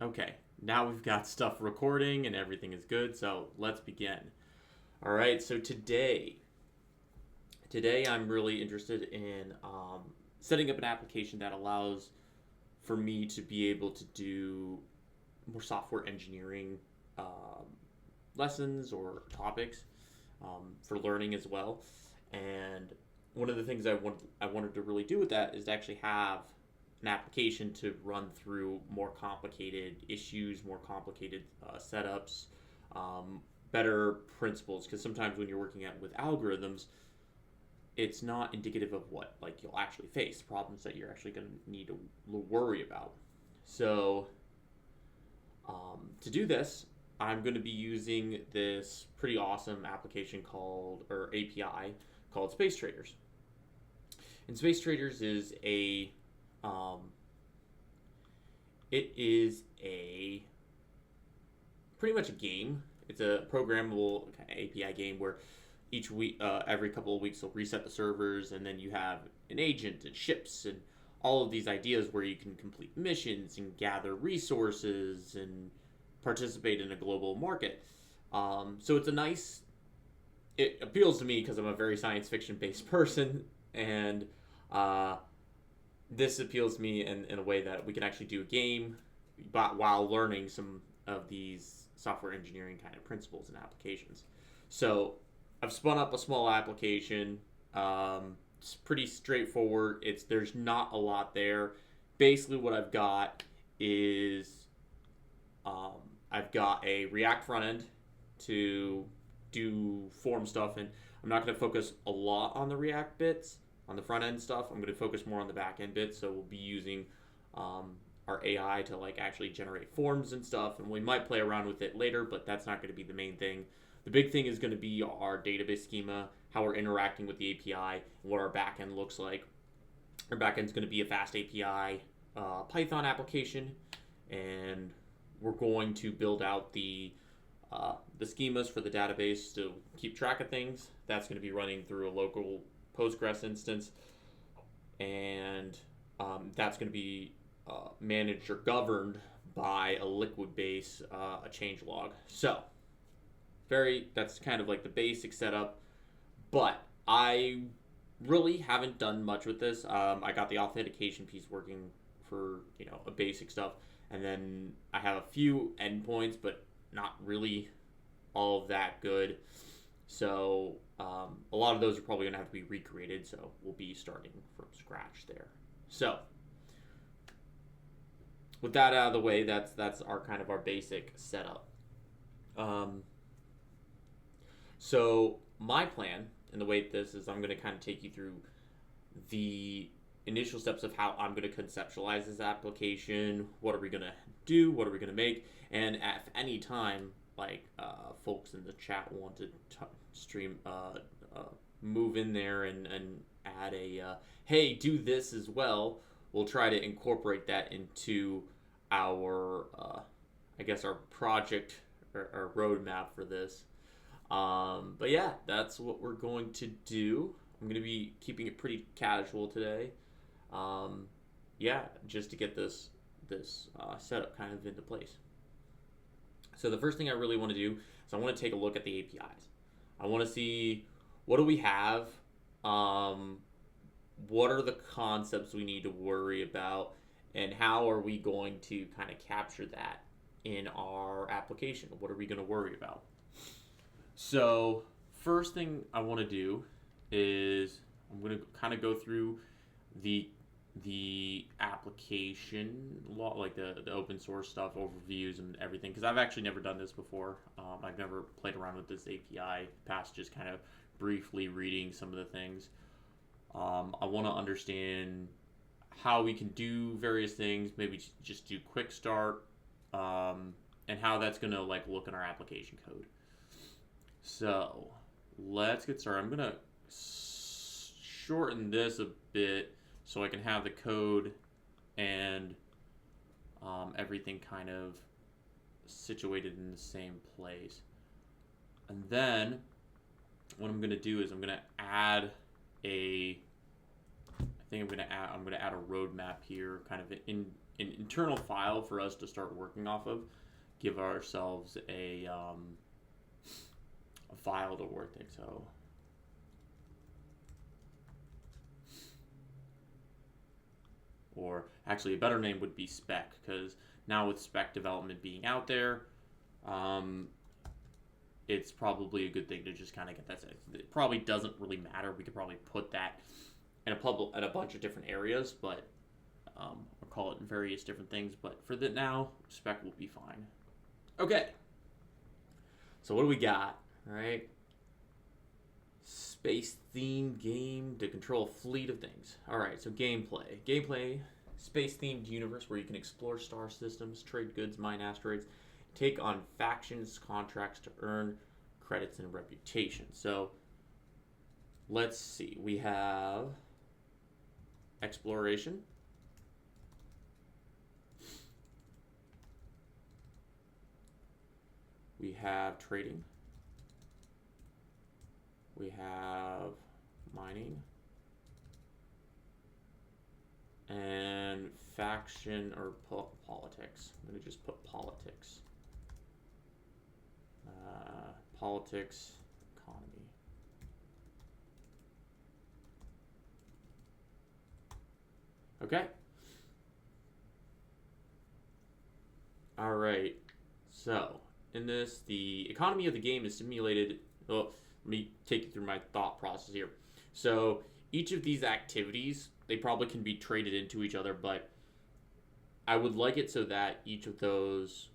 Okay, now we've got stuff recording and everything is good, so let's begin. All right, so today I'm really interested in setting up an application that allows for me to be able to do more software engineering um, lessons or topics for learning as well. And one of the things I wanted to really do with that is to actually have an application to run through more complicated issues, more complicated setups, better principles. Because sometimes when you're working with algorithms, it's not indicative of what like you'll actually face problems that you're actually going to need to worry about. So to do this, I'm going to be using this pretty awesome application called or API called Space Traders. And Space Traders is um, a pretty much a game. It's a programmable kind of API game where each week, every couple of weeks, they'll reset the servers, and then you have an agent and ships and all of these ideas where you can complete missions and gather resources and participate in a global market. So it's a nice. It appeals to me because I'm a very science fiction based person, and uh, this appeals to me in a way that we can actually do a game, but while learning some of these software engineering kind of principles and applications. So I've spun up a small application. It's pretty straightforward. There's not a lot there. Basically, what I've got is um, I've got a React front end to do form stuff, and I'm not going to focus a lot on the React bits on the front end stuff. I'm going to focus more on the back end bits. So we'll be using um, our AI to like actually generate forms and stuff, and we might play around with it later, but that's not going to be the main thing. The big thing is going to be our database schema, how we're interacting with the API, and what our backend looks like. Our backend is going to be a fast API Python application, and we're going to build out the schemas for the database to keep track of things. That's going to be running through a local Postgres instance, and that's going to be managed or governed by a liquid base, a change log. So that's kind of like the basic setup, but I really haven't done much with this. I got the authentication piece working for a basic stuff, and then I have a few endpoints, but not really all of that good. So a lot of those are probably going to have to be recreated. So we'll be starting from scratch there. So with that out of the way, that's our kind of our basic setup. Um, so my plan and the way this is, I'm going to kind of take you through the initial steps of how I'm going to conceptualize this application. What are we going to do? What are we going to make? And at any time, like folks in the chat want to stream, move in there and add a hey, do this as well. We'll try to incorporate that into our, I guess, our project or our roadmap for this. But yeah, that's what we're going to do. I'm going to be keeping it pretty casual today. Um, yeah, just to get this setup kind of into place. So the first thing I really want to do is I want to take a look at the APIs. I want to see what do we have, um, what are the concepts we need to worry about, and how are we going to kind of capture that in our application? What are we going to worry about? So first thing I want to do is I'm going to kind of go through the application like the open source stuff overviews and everything, because I've actually never done this before. I've never played around with this API past just kind of briefly reading some of the things. I want to understand how we can do various things, maybe just do quick start, and how that's going to like look in our application code. So let's get started. I'm going to shorten this a bit so I can have the code and everything kind of situated in the same place. And then what I'm going to do is I'm going to add I thing I'm gonna add a roadmap here, kind of an internal file for us to start working off of. Give ourselves a file to work things. So or actually a better name would be spec, because now with spec development being out there, it's probably a good thing to just kind of get that. It probably doesn't really matter. We could probably put that in a bunch of different areas, but or call it various different things. But for the now, spec will be fine. Okay. So what do we got? All right. Space themed game to control a fleet of things. All right. So gameplay. Space themed universe where you can explore star systems, trade goods, mine asteroids, take on factions, contracts to earn credits and reputation. So let's see. We have exploration. We have trading. We have mining. And faction or politics. I'm going to just put politics. Politics, economy. Okay. All right. So, in this, the economy of the game is simulated. Well, let me take you through my thought process here. So, each of these activities, they probably can be traded into each other, but I would like it so that each of those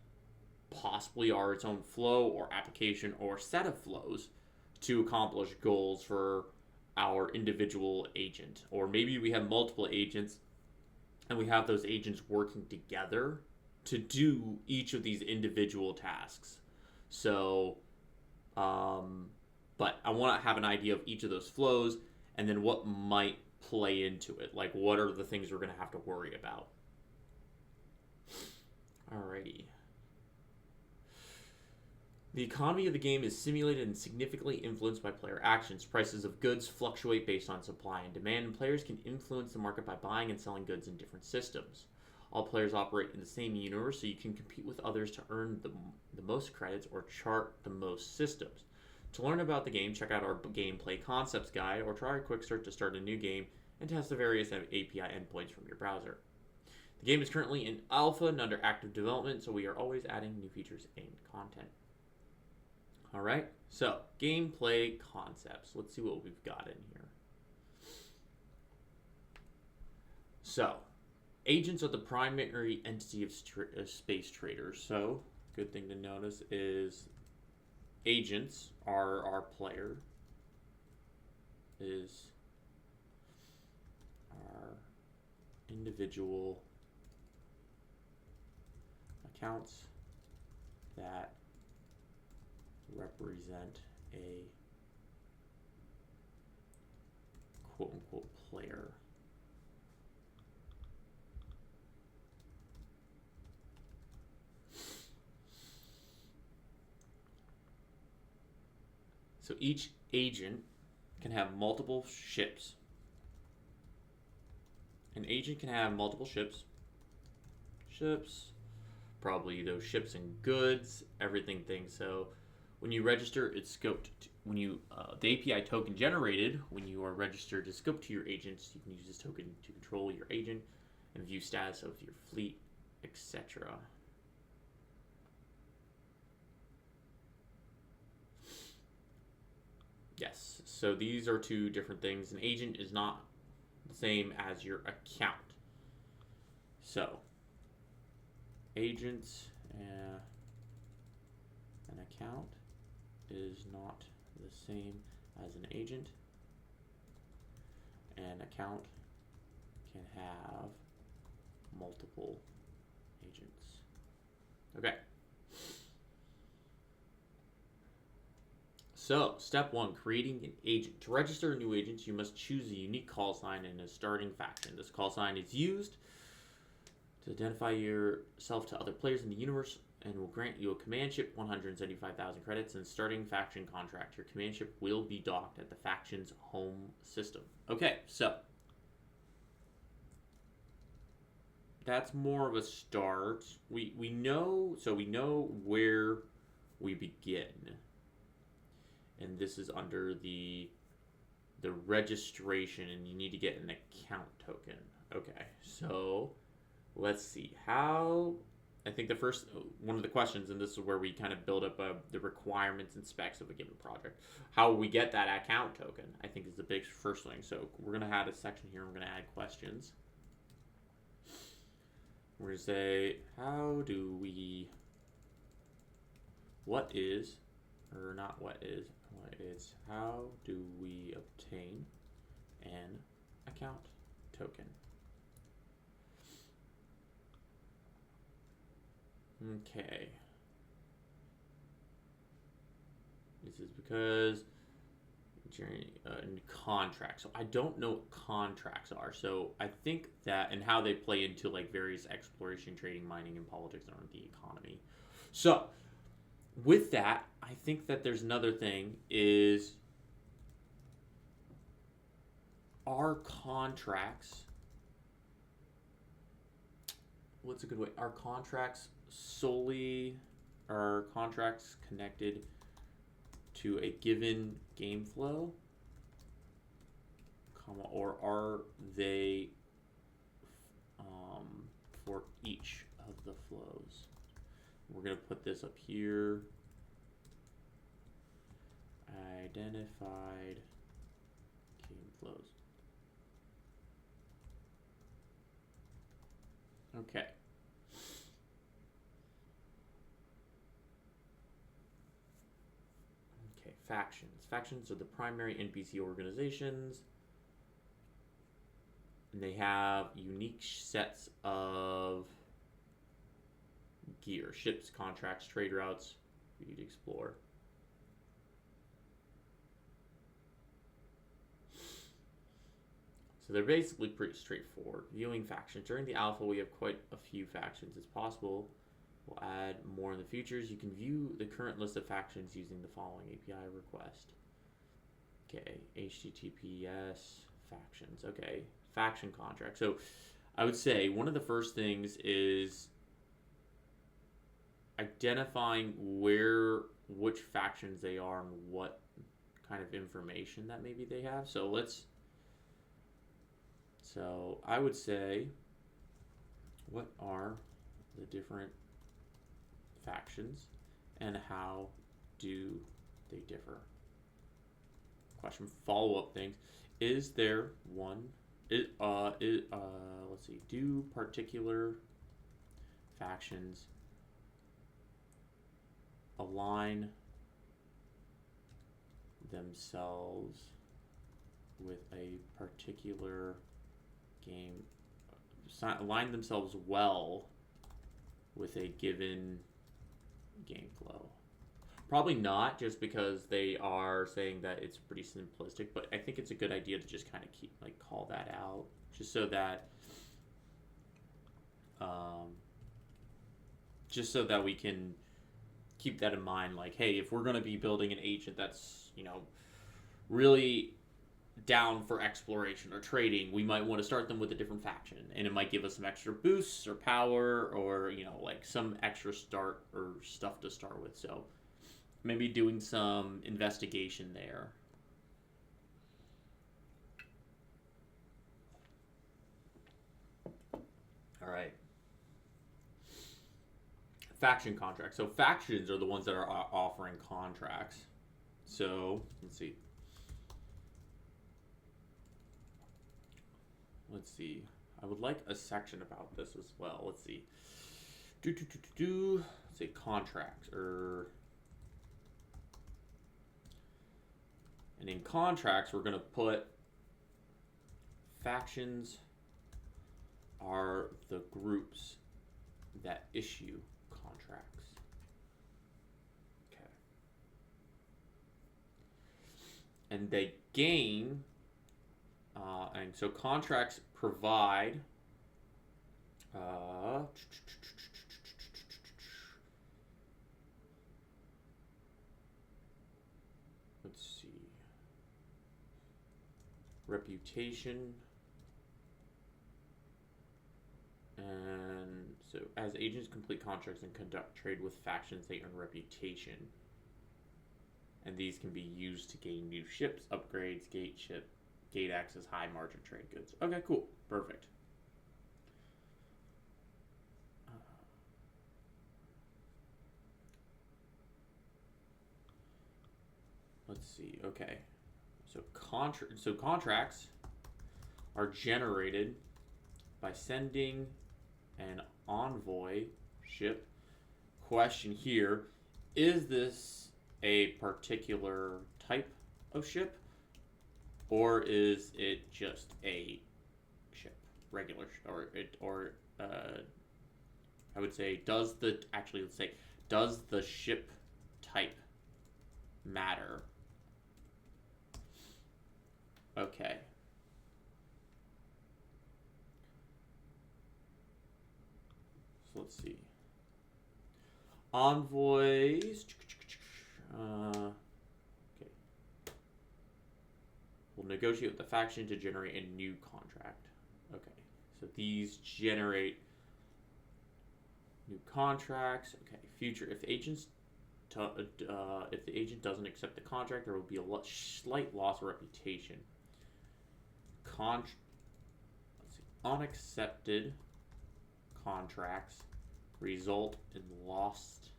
possibly are its own flow or application or set of flows to accomplish goals for our individual agent. Or maybe we have multiple agents and we have those agents working together to do each of these individual tasks. So, but I want to have an idea of each of those flows and then what might play into it. Like, what are the things we're going to have to worry about? Alrighty. The economy of the game is simulated and significantly influenced by player actions. Prices of goods fluctuate based on supply and demand, and players can influence the market by buying and selling goods in different systems. All players operate in the same universe, so you can compete with others to earn the most credits or chart the most systems. To learn about the game, check out our gameplay concepts guide or try a quick search to start a new game and test the various API endpoints from your browser. The game is currently in alpha and under active development, so we are always adding new features and content. Alright, so gameplay concepts. Let's see what we've got in here. So, agents are the primary entity of space traders. So, good thing to notice is agents are our player, is our individual accounts that represent a quote-unquote player. So each agent can have multiple ships. An agent can have multiple ships. Probably those ships and goods, everything. So when you register, it's scoped. When you the API token generated when you are registered is scoped to your agents. You can use this token to control your agent and view status of your fleet, etc. Yes, so these are two different things. An agent is not the same as your account. So, agents and an account is not the same as an agent. An account can have multiple agents. Okay. So, step 1, creating an agent. To register a new agent, you must choose a unique call sign in a starting faction. This call sign is used to identify yourself to other players in the universe and will grant you a command ship, 175,000 credits, and starting faction contract. Your command ship will be docked at the faction's home system. Okay, so that's more of a start. We know, so we know where we begin, and this is under the registration, and you need to get an account token. Okay, so let's see how. I think the first one of the questions, and this is where we kind of build up the requirements and specs of a given project. How we get that account token, I think, is the big first thing. So we're gonna add a section here. We're gonna add questions. We're gonna say, how do we? What is, or not what is? What is? How do we obtain an account token? Okay. This is because contracts. So I don't know what contracts are. So I think that and how they play into like various exploration, trading, mining, and politics around the economy. So with that, I think that there's another thing is our contracts. What's a good way? Our contracts solely are contracts connected to a given game flow, comma, or are they for each of the flows? We're going to put this up here. Identified game flows. Okay. Okay, factions. Factions are the primary NPC organizations. And they have unique sets of gear, ships, contracts, trade routes for you to explore. So they're basically pretty straightforward. Viewing factions. During the alpha, we have quite a few factions. It's possible we'll add more in the futures. You can view the current list of factions using the following API request. Okay, HTTPS factions. Okay, faction contract. So I would say one of the first things is identifying which factions they are and what kind of information that maybe they have. So I would say, what are the different factions and how do they differ? Question, follow-up things. Is there one? Let's see. Do particular factions align themselves with a particular game? Align themselves well with a given game flow? Probably not, just because they are saying that it's pretty simplistic, but I think it's a good idea to just kind of call that out, just so that we can keep that in mind. Like, hey, if we're going to be building an agent that's really down for exploration or trading, we might want to start them with a different faction, and it might give us some extra boosts or power, or some extra start or stuff to start with. So maybe doing some investigation there. All right. Faction contracts. So factions are the ones that are offering contracts. So let's see. I would like a section about this as well. Let's see. Let's say contracts and in contracts, we're going to put factions are the groups that issue contracts. Okay. And they gain, and so contracts provide let's see, reputation And so, as agents complete contracts and conduct trade with factions, they earn reputation. And these can be used to gain new ships, upgrades, gate access, high margin trade goods. Okay, cool. Perfect. Let's see. Okay. So contracts are generated by sending an envoy ship. Question here, is this a particular type of ship, or is it just a ship, regular, I would say, does the ship type matter? Okay. So let's see. Envoys. Okay. We'll negotiate with the faction to generate a new contract. Okay. So these generate new contracts. Okay. Future. If the agent doesn't accept the contract, there will be a slight loss of reputation. Unaccepted contracts result in lost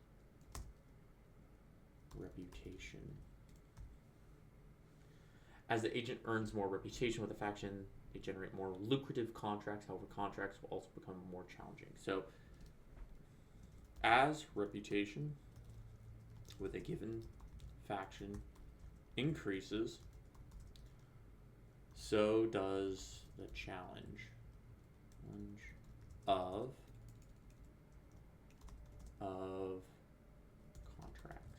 reputation. As the agent earns more reputation with the faction, they generate more lucrative contracts. However, contracts will also become more challenging. So, as reputation with a given faction increases, so does the challenge of contracts.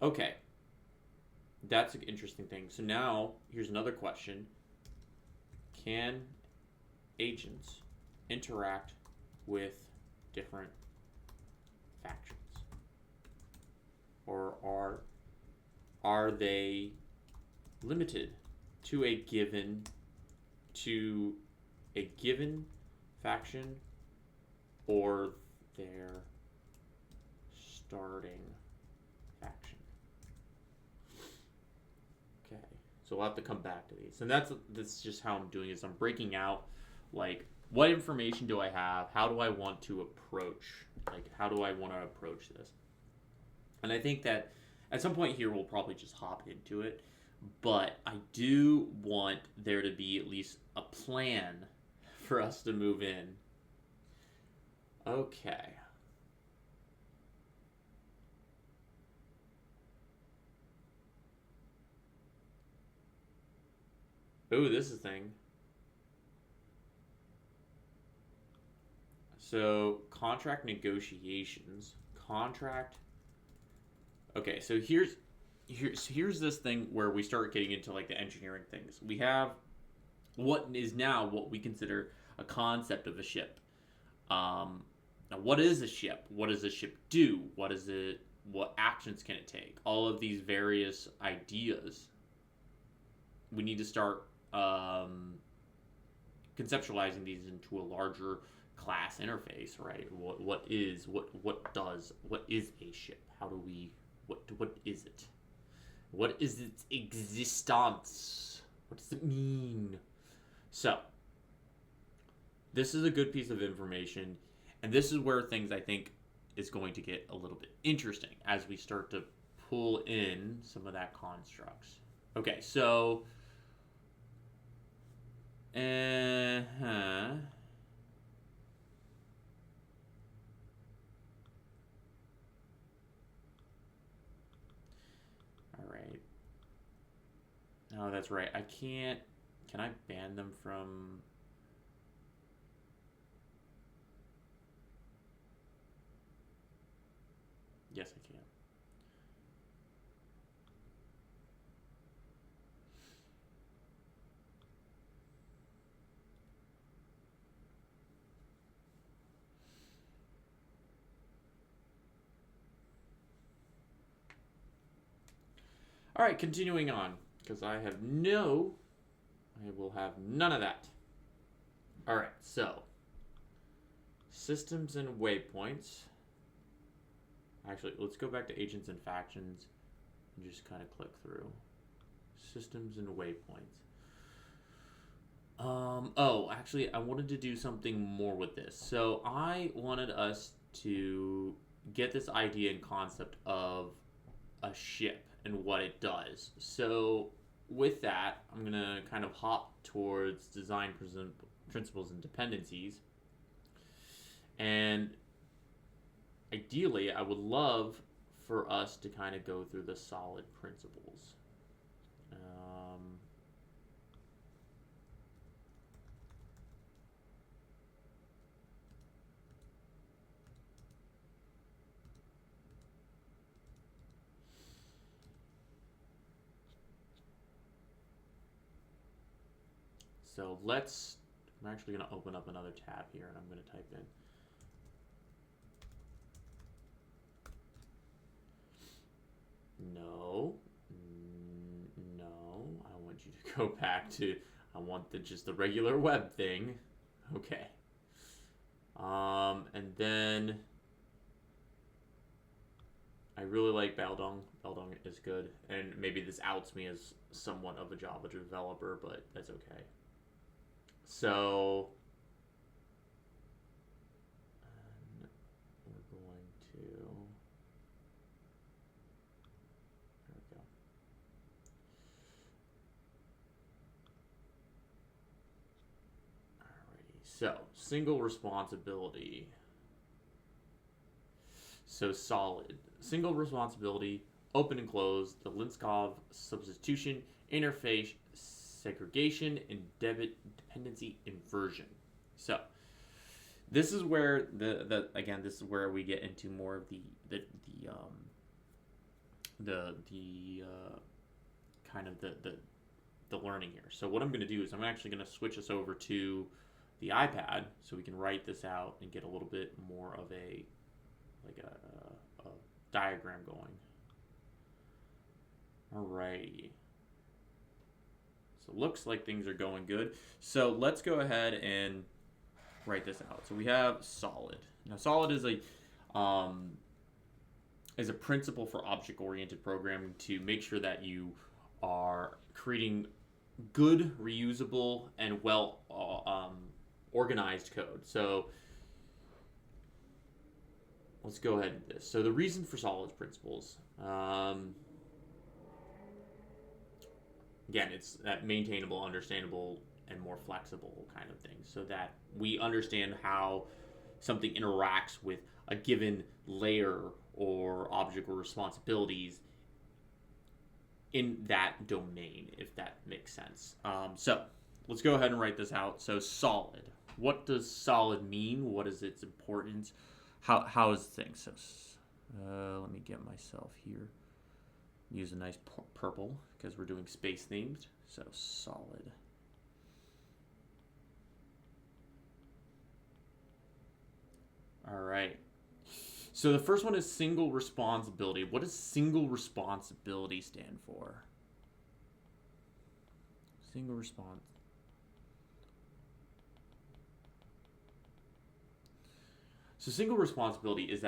Okay, that's an interesting thing. So now here's another question: can agents interact with different factions, or are they limited to a given faction or their starting faction? Okay, so we'll have to come back to these, and that's just how I'm doing this. I'm breaking out, like, what information do I have? How do I want to approach? Like, how do I want to approach this? And I think that at some point here we'll probably just hop into it, but I do want there to be at least a plan for us to move in. Okay. Ooh, this is a thing. So, contract negotiations. Okay, so here's this thing where we start getting into like the engineering things. We have what is now what we consider a concept of a ship. Now, what is a ship? What does a ship do? What is it? What actions can it take? All of these various ideas. We need to start conceptualizing these into a larger class interface, right? What is a ship? How do we what is it? What is its existence? What does it mean? So, this is a good piece of information, and this is where things I think is going to get a little bit interesting as we start to pull in some of that constructs. Okay, so Alright. Oh, that's right. I can't... Can I ban them from... Yes, I can. Alright, continuing on. Because I will have none of that. Alright, so systems and waypoints. Actually, let's go back to agents and factions and just kind of click through. Systems and waypoints. Oh, actually, I wanted to do something more with this. So I wanted us to get this idea and concept of a ship and what it does. So with that, I'm going to kind of hop towards design principles and dependencies. And ideally, I would love for us to kind of go through the solid principles. So I'm actually going to open up another tab here and I'm going to type in no, I want you to go back to, I want just the regular web thing. Okay. And then I really like Baldong. Baldong is good. And maybe this outs me as somewhat of a Java developer, but that's okay. So we're going to, there we go. Alrighty, so single responsibility. So solid. Single responsibility, open and close, the Linskov substitution, interface segregation, and dependency inversion. So this is where again this is where we get into more of the kind of the learning here. So what I'm going to do is I'm actually going to switch us over to the iPad so we can write this out and get a little bit more of a diagram going. Alrighty. So looks like things are going good. So let's go ahead and write this out. So we have solid. Now solid is a principle for object-oriented programming to make sure that you are creating good, reusable, and well organized code. So let's go ahead and do this. So the reason for solid principles, again, it's that maintainable, understandable, and more flexible kind of thing, so that we understand how something interacts with a given layer or object or responsibilities in that domain, if that makes sense. So let's go ahead and write this out. So solid. What does solid mean? What is its importance? How is things? So let me get myself here. Use a nice purple because we're doing space themed. So solid. All right. So the first one is single responsibility. What does single responsibility stand for? Single response. So single responsibility is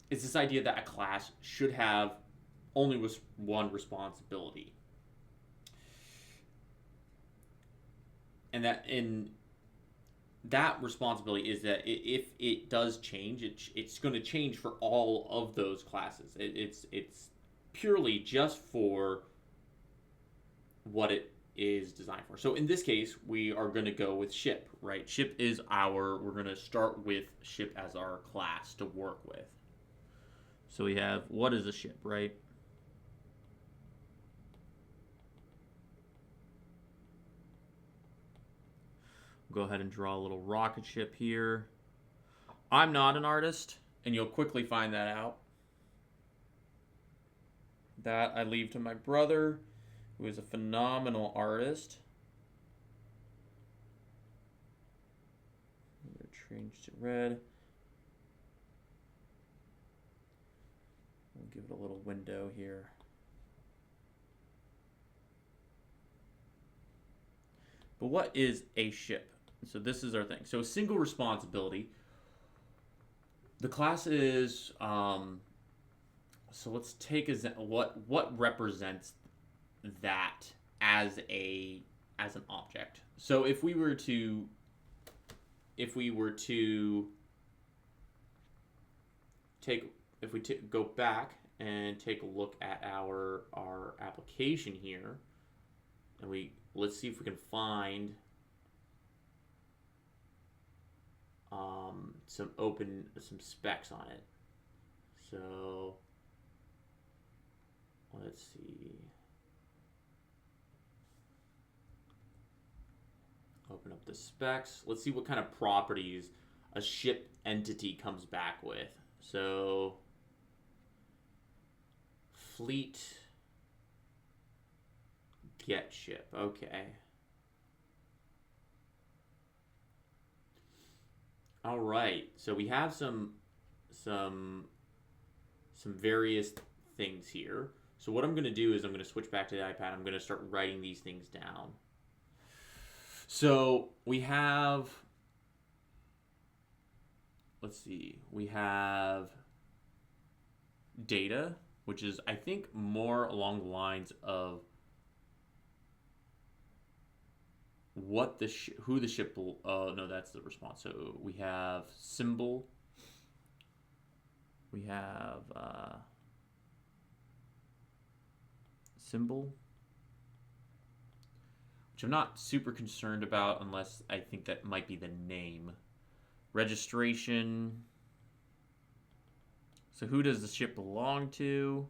this idea that a class should have only one responsibility. And that responsibility is that if it does change, it's going to change for all of those classes. It's purely just for what it is designed for. So in this case, we are going to go with ship, right? Ship is we're going to start with ship as our class to work with. So we have, what is a ship, right? Go ahead and draw a little rocket ship here. I'm not an artist, and you'll quickly find that out. That I leave to my brother, who is a phenomenal artist. I'm going to change to red. We'll give it a little window here. But what is a ship? So this is our thing. So single responsibility. The class is so let's take as what represents that as a as an object. So if we were to take if we go back and take a look at our application here, and let's see if we can find some specs on it. So let's see. Open up the specs. Let's see what kind of properties a ship entity comes back with. So fleet get ship. Okay. All right. So we have some various things here. So what I'm going to do is I'm going to switch back to the iPad. I'm going to start writing these things down. So we have, let's see, we have data, which is, I think, more along the lines of what who the ship will, no, that's the response. So we have symbol, we have symbol, which I'm not super concerned about unless I think that might be the name. Registration. So who does the ship belong to?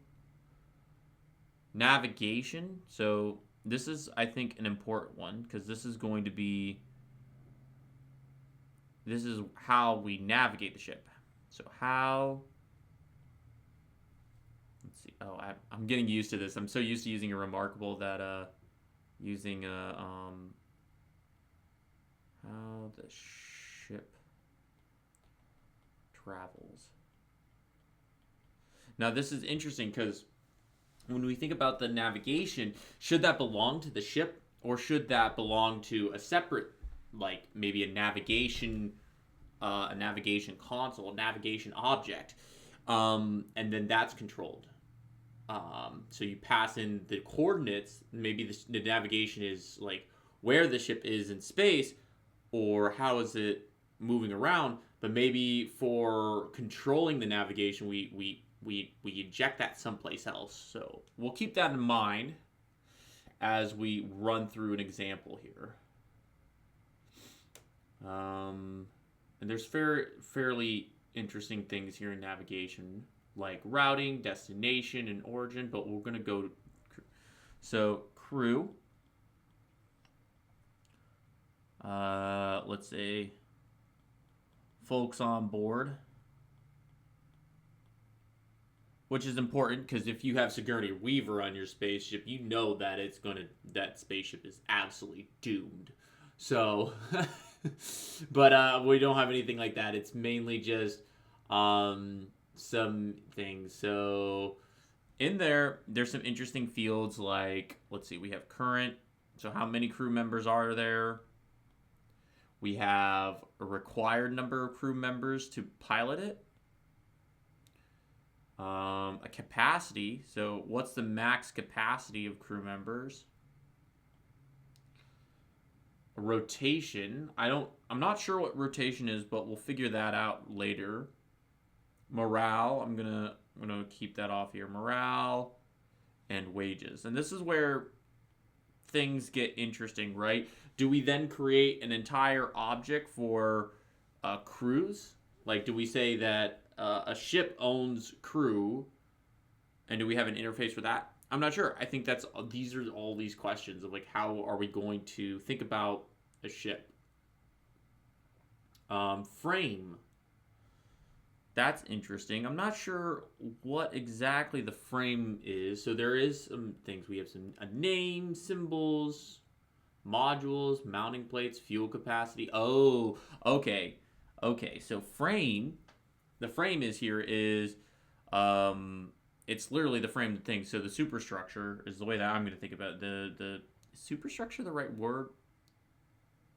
Navigation. So this is, I think, an important one because this is how we navigate the ship. So how, let's see. Oh, I'm getting used to this. I'm so used to using a remarkable that using how the ship travels. Now this is interesting because when we think about the navigation, should that belong to the ship or should that belong to a separate, like maybe a navigation console, a navigation object, and then that's controlled. So you pass in the coordinates. Maybe the navigation is like where the ship is in space, or how is it moving around. But maybe for controlling the navigation, we inject that someplace else. So we'll keep that in mind as we run through an example here. And there's fairly interesting things here in navigation, like routing, destination, and origin, but we're going to go to so crew. Let's say folks on board, which is important because if you have Sigourney Weaver on your spaceship, you know that that spaceship is absolutely doomed. So, but we don't have anything like that. It's mainly just some things. So in there's some interesting fields like, let's see, we have current. So how many crew members are there? We have a required number of crew members to pilot it. A capacity. So what's the max capacity of crew members? A rotation. I'm not sure what rotation is, but we'll figure that out later. Morale. I'm gonna keep that off here. Morale and wages. And this is where things get interesting, right? Do we then create an entire object for crews? Like, do we say that a ship owns crew, and do we have an interface for that? I'm not sure. I think these are all these questions of like, how are we going to think about a ship? Frame. That's interesting. I'm not sure what exactly the frame is. So there is some things. We have a name, symbols, modules, mounting plates, fuel capacity. Oh, okay. Okay, so frame. The frame is it's literally the frame thing. So the superstructure is the way that I'm going to think about it. The superstructure, the right word?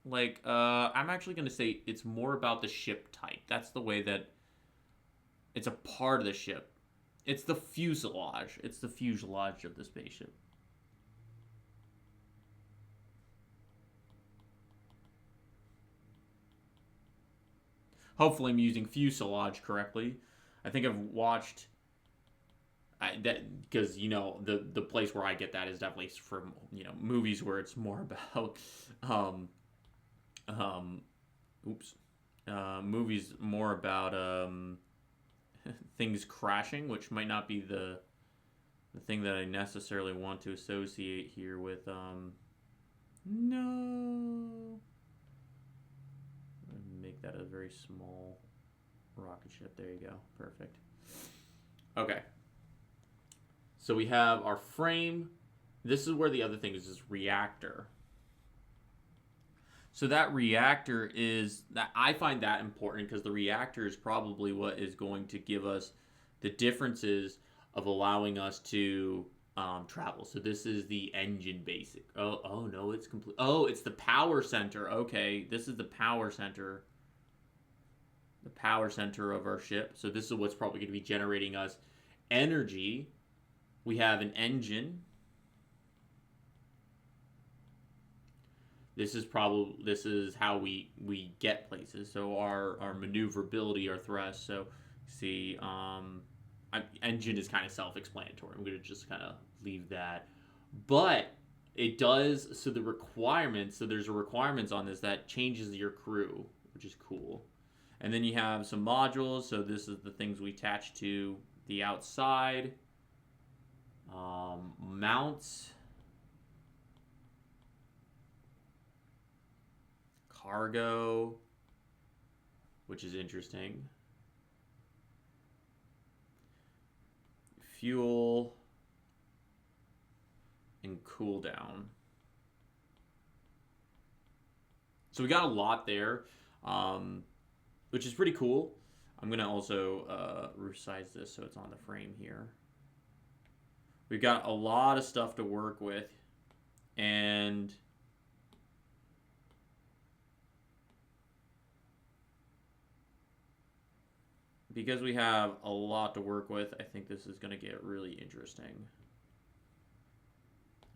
Like, I'm actually going to say it's more about the ship type. That's the way that It's a part of the ship. It's the fuselage. It's the fuselage of the spaceship. Hopefully, I'm using fuselage correctly. I think I've watched that because the place where I get that is definitely from movies where it's more about um um oops movies more about things crashing, which might not be the thing that I necessarily want to associate here with no, make that a very small rocket ship. There you go. Perfect. Okay. So we have our frame. This is where the other thing is this reactor. So that reactor is that I find that important because the reactor is probably what is going to give us the differences of allowing us to travel. So this is the engine basic. Oh no, it's complete. Oh, it's the power center. Okay, this is the power center. The power center of our ship. So this is what's probably going to be generating us energy. We have an engine. This is how we get places. So our maneuverability, our thrust. So see, engine is kind of self-explanatory. I'm gonna just kind of leave that, but it does. So the requirements. So there's a requirements on this that changes your crew, which is cool. And then you have some modules. So this is the things we attach to the outside. Mounts. Cargo, which is interesting. Fuel and cooldown. So we got a lot there, which is pretty cool. I'm going to also resize this so it's on the frame here. We've got a lot of stuff to work with, and because we have a lot to work with, I think this is going to get really interesting.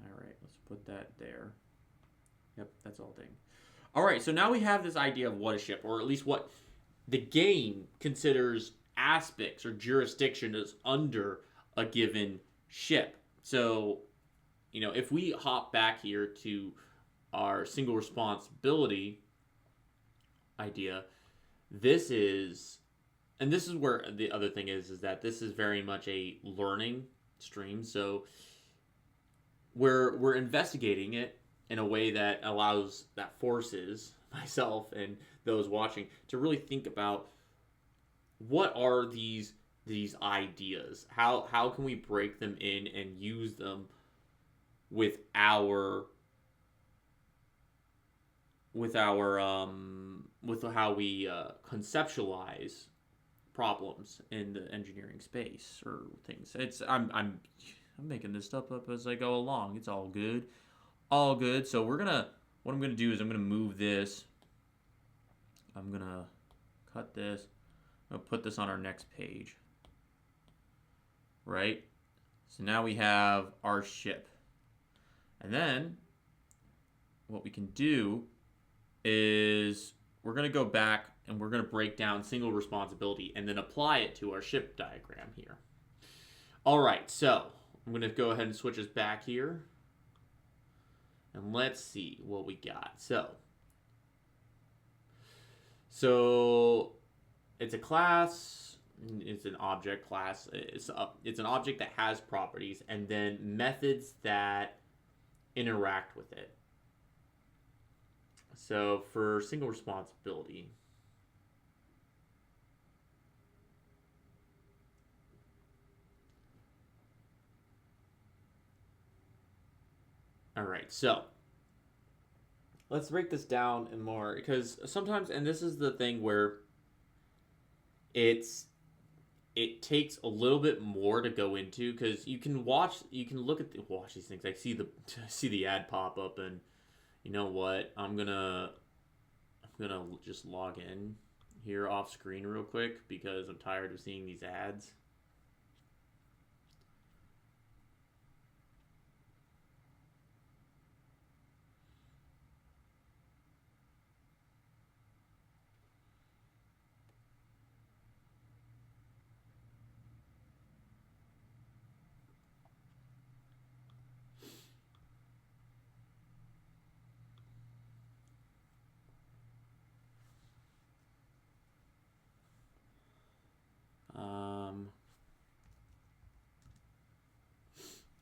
All right, let's put that there. Yep, that's all ding. All right, so now we have this idea of what a ship, or at least what the game considers aspects or jurisdiction is under a given ship. So, if we hop back here to our single responsibility idea, this is where the other thing is that this is very much a learning stream. So we're investigating it in a way that forces myself and those watching to really think about what are these ideas, how can we break them in and use them with how we conceptualize problems in the engineering space or things. I'm making this stuff up as I go along. It's all good. All good. So what I'm gonna do is I'm gonna move this. I'm gonna cut this. I'm gonna put this on our next page. Right? So now we have our ship. And then what we can do is we're gonna go back and we're going to break down single responsibility and then apply it to our ship diagram here. All right, so I'm going to go ahead and switch us back here. And let's see what we got. So it's a class, it's an object class. It's an object that has properties and then methods that interact with it. So for single responsibility, all right, so let's break this down in more because sometimes, and this is the thing where it takes a little bit more to go into because you can watch these things. I see the ad pop up, and you know what? I'm gonna just log in here off screen real quick because I'm tired of seeing these ads.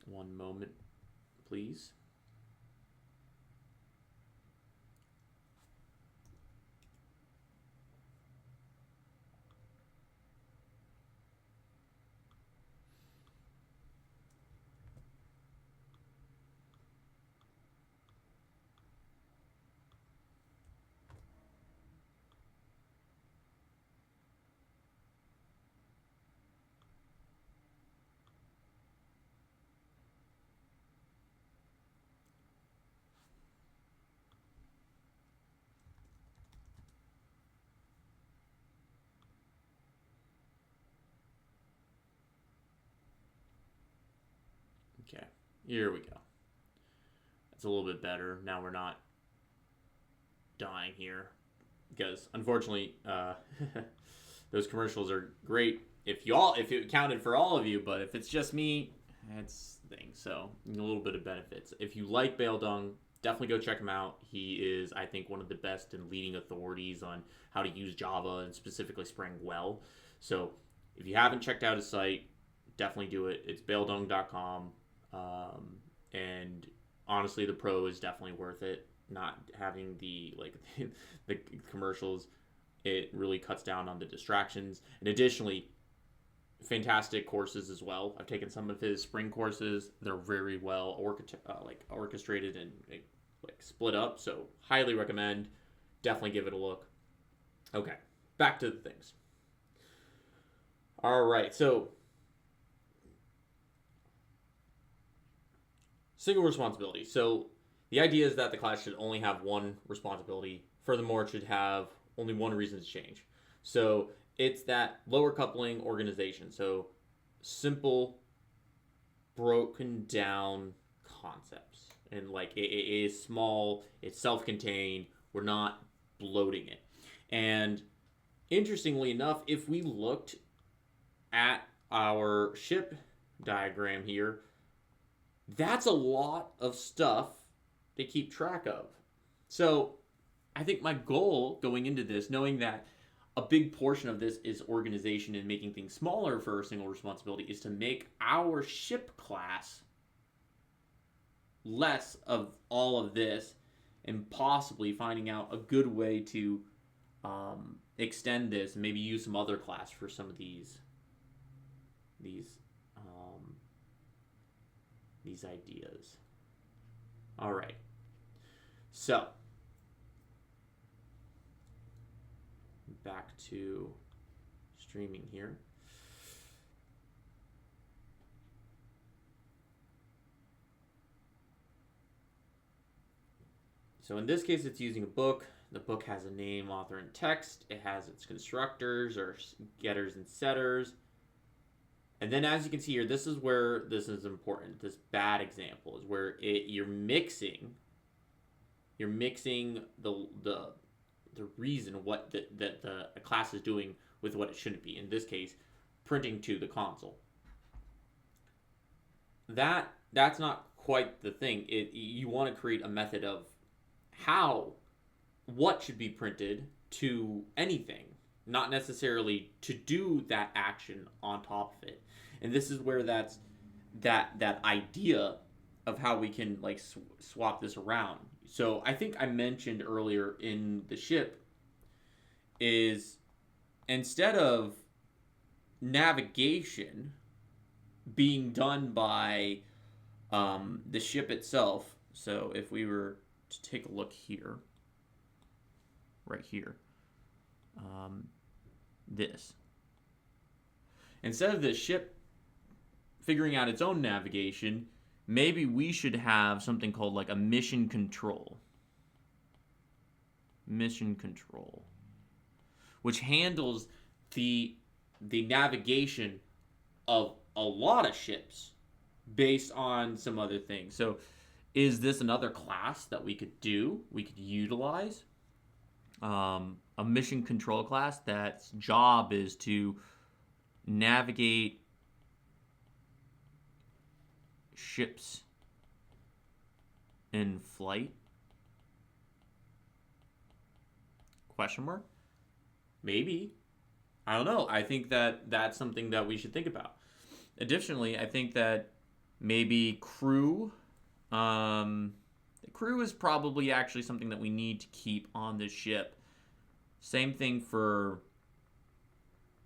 One moment, please. Okay, here we go. That's a little bit better. Now we're not dying here because unfortunately those commercials are great if it counted for all of you, but if it's just me, that's the thing. So a little bit of benefits. If you like Baildung, definitely go check him out. He is, I think, one of the best and leading authorities on how to use Java and specifically Spring well. So if you haven't checked out his site, definitely do it. It's baildung.com. And honestly, the Pro is definitely worth it. Not having the the commercials, it really cuts down on the distractions. And additionally, fantastic courses as well. I've taken some of his Spring courses. They're very well orchestrated and split up. So highly recommend. Definitely give it a look. Okay, back to the things. All right, so single responsibility. So the idea is that the class should only have one responsibility. Furthermore, it should have only one reason to change. So it's that lower coupling organization. So simple, broken down concepts. And it is small, it's self-contained, we're not bloating it. And interestingly enough, if we looked at our ship diagram here, that's a lot of stuff to keep track of. So I think my goal going into this, knowing that a big portion of this is organization and making things smaller for a single responsibility, is to make our ship class less of all of this and possibly finding out a good way to extend this and maybe use some other class for some of these ideas. All right. So back to streaming here. So in this case, it's using a book. The book has a name, author, and text. It has its constructors or getters and setters. And then as you can see here, this is where this is important. This bad example is where you're mixing the reason what the class is doing with what it shouldn't be. In this case, printing to the console. That's not quite the thing. You want to create a method of what should be printed to anything, not necessarily to do that action on top of it. And this is where that idea of how we can swap this around. So I think I mentioned earlier in the ship is instead of navigation being done by the ship itself. So if we were to take a look here, right here, this. Instead of the ship figuring out its own navigation, maybe we should have something called a mission control. Mission control. which handles the navigation of a lot of ships based on some other things. So, is this another class that we could do? We could utilize a mission control class that's job is to navigate ships in flight? Question mark? Maybe. I don't know. I think that that's something that we should think about. Additionally, I think that maybe crew. The crew is probably actually something that we need to keep on this ship. Same thing for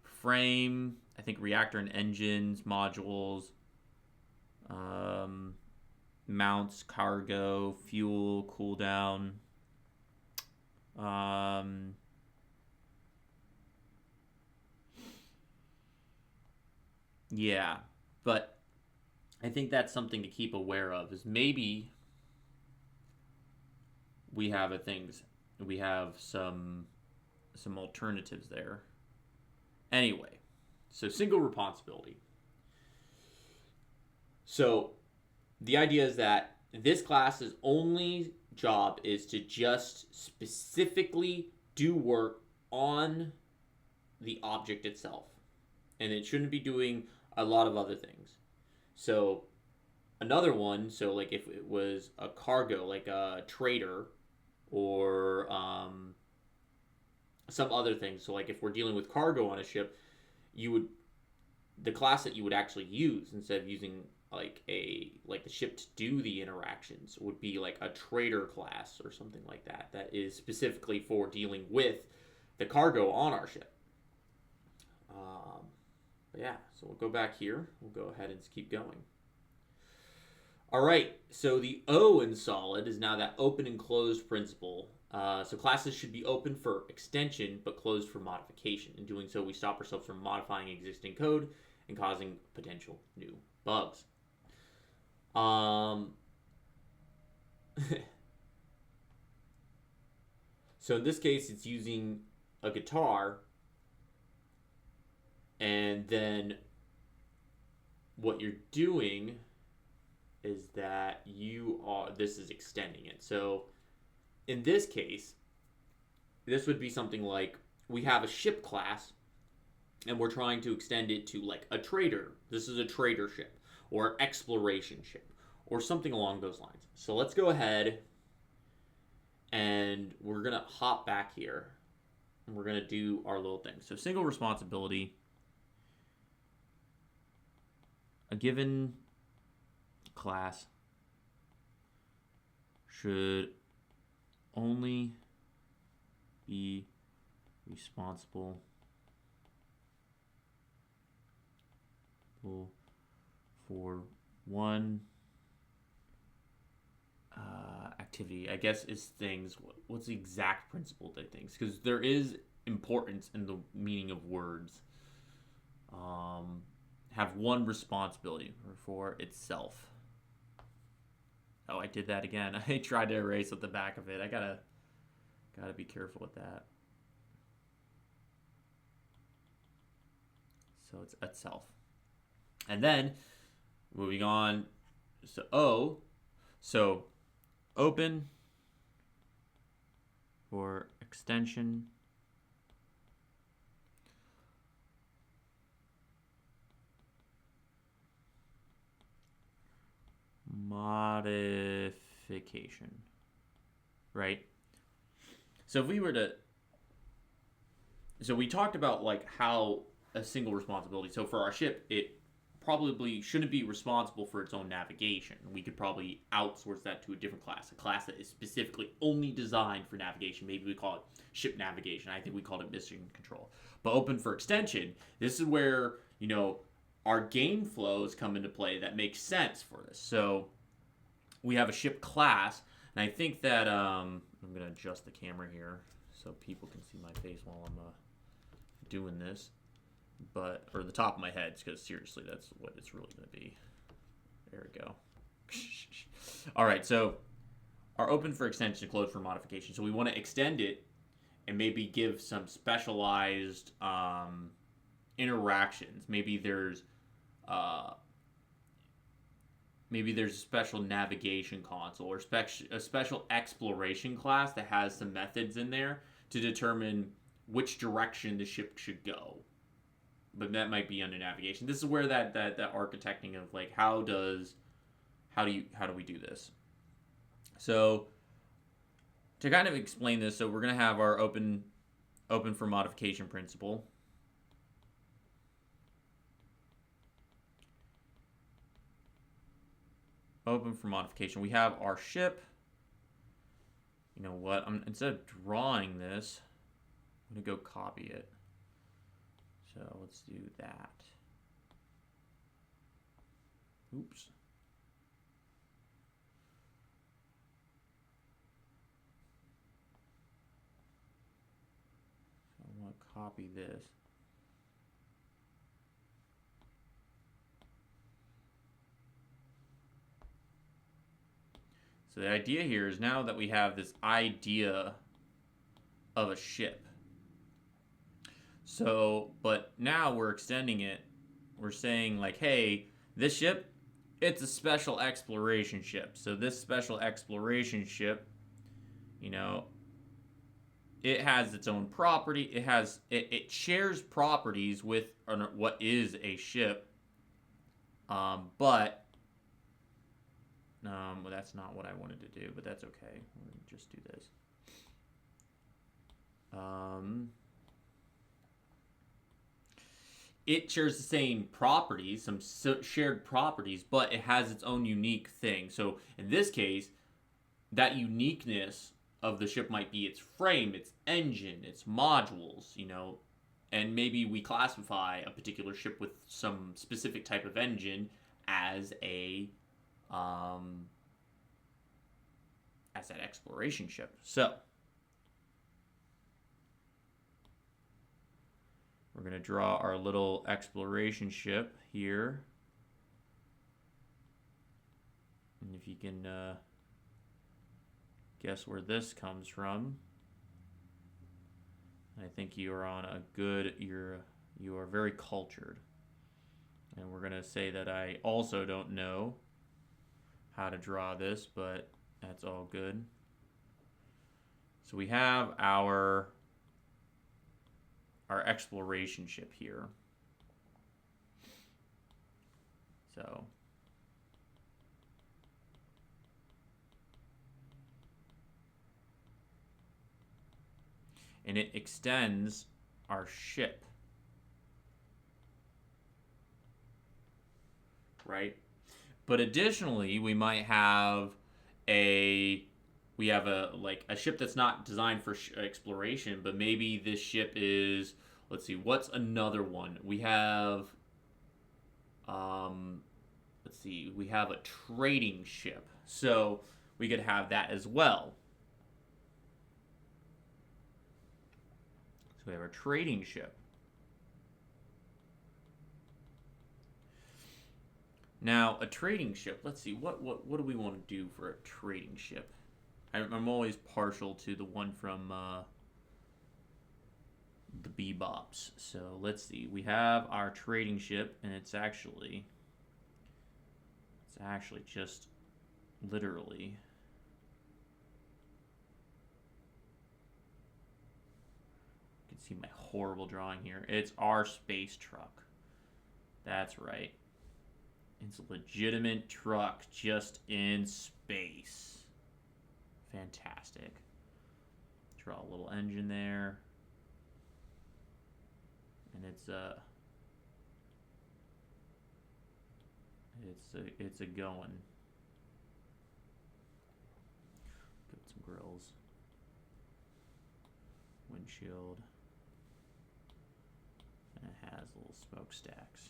frame. I think reactor and engines, modules, mounts, cargo, fuel, cooldown. Yeah, but I think that's something to keep aware of. Is maybe we have some alternatives there. Anyway, so single responsibility. So the idea is that this class's only job is to just specifically do work on the object itself. And it shouldn't be doing a lot of other things. So another one, so like if it was a cargo, like a trader or some other things. So like if we're dealing with cargo on a ship, the class that you would actually use instead of using like the ship to do the interactions would be like a trader class or something like that is specifically for dealing with the cargo on our ship. Yeah, so we'll go back here. We'll go ahead and keep going. All right, so the O in Solid is now that open and closed principle. So classes should be open for extension but closed for modification. In doing so, we stop ourselves from modifying existing code and causing potential new bugs. So in this case, it's using a guitar, and then what you're doing is that this is extending it. So in this case, this would be something like we have a ship class and we're trying to extend it to like a trader. This is a trader ship or exploration ship or something along those lines. So let's go ahead and we're going to hop back here and we're going to do our little thing. So single responsibility. A given class should only be responsible for one activity. I guess is things. What's the exact principle of things? Because there is importance in the meaning of words. Have one responsibility for itself. Oh, I did that again. I tried to erase at the back of it. I gotta be careful with that. So it's itself. And then moving on, so O, so open for extension. Modification, right? So if we were to, so we talked about like how a single responsibility. So for our ship, it probably shouldn't be responsible for its own navigation. We could probably outsource that to a different class, a class that is specifically only designed for navigation. Maybe we call it ship navigation. I think we called it mission control. But open for extension, this is where, our game flows come into play that makes sense for this. So we have a ship class, and I think that I'm going to adjust the camera here so people can see my face while I'm doing this. Or the top of my head, because seriously, that's what it's really going to be. There we go. All right, so our open for extension, closed for modification. So we want to extend it and maybe give some specialized interactions. Uh, maybe there's a special navigation console or a special exploration class that has some methods in there to determine which direction the ship should go. But that might be under navigation. This is where that architecting of like how do we do this? So to kind of explain this, so we're gonna have our open for modification principle. Open for modification. We have our ship. You know what? Instead of drawing this, I'm going to go copy it. So let's do that. Oops. So I want to copy this. So the idea here is now that we have this idea of a ship. So, but now we're extending it. We're saying like, hey, this ship, it's a special exploration ship. So this special exploration ship, you know, it has its own property. It shares properties with what is a ship. But well, that's not what I wanted to do, but that's okay. We'll just do this. It shares the same properties, some shared properties, but it has its own unique thing. So in this case, that uniqueness of the ship might be its frame, its engine, its modules, you know, and maybe we classify a particular ship with some specific type of engine as that exploration ship. So we're going to draw our little exploration ship here. And if you can guess where this comes from, I think you are on a good, you are very cultured. And we're going to say that I also don't know how to draw this, but that's all good. So we have our exploration ship here. So and it extends our ship, right? But additionally, we might have a ship that's not designed for exploration, but maybe this ship is, let's see, what's another one? We have let's see, we have a trading ship. So we could have that as well. So we have our trading ship. Now, a trading ship, let's see, what do we want to do for a trading ship? I'm always partial to the one from the Bebops. So let's see, we have our trading ship, and it's actually just literally, you can see my horrible drawing here. It's our space truck. That's right. It's a legitimate truck just in space. Fantastic. Draw a little engine there. And it's a going. Put some grills. Windshield. And it has little smokestacks.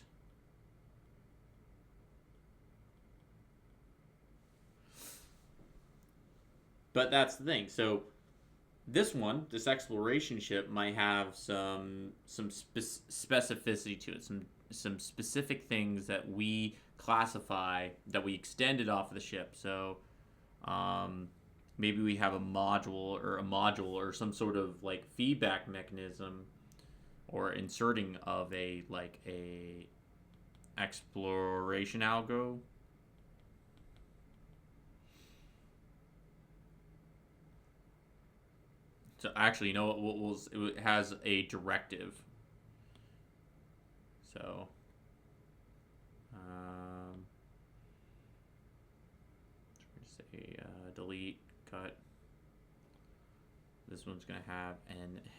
But that's the thing. So this exploration ship might have some specificity to it, some specific things that we classify, that we extended off of the ship. So maybe we have a module or some sort of like feedback mechanism or inserting of a exploration algo. So actually, you know what it has a directive. So say delete, cut. This one's going to have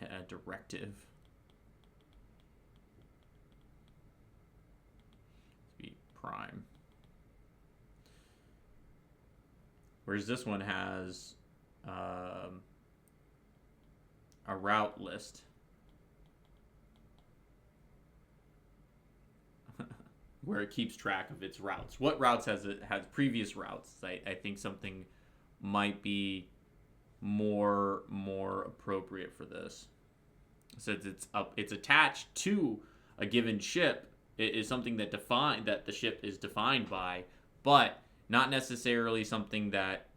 a directive. Be prime. Whereas this one has a route list. Where it keeps track of its routes. What routes has it has previous routes? I think something might be more appropriate for this. Since it's attached to a given ship, it is something that the ship is defined by, but not necessarily something that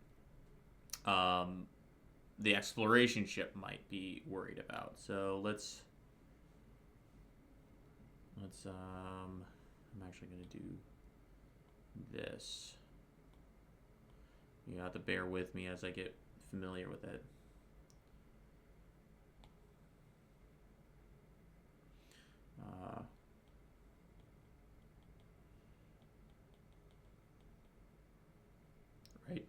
the exploration ship might be worried about. So let's I'm actually going to do this. You have to bear with me as I get familiar with it. Right.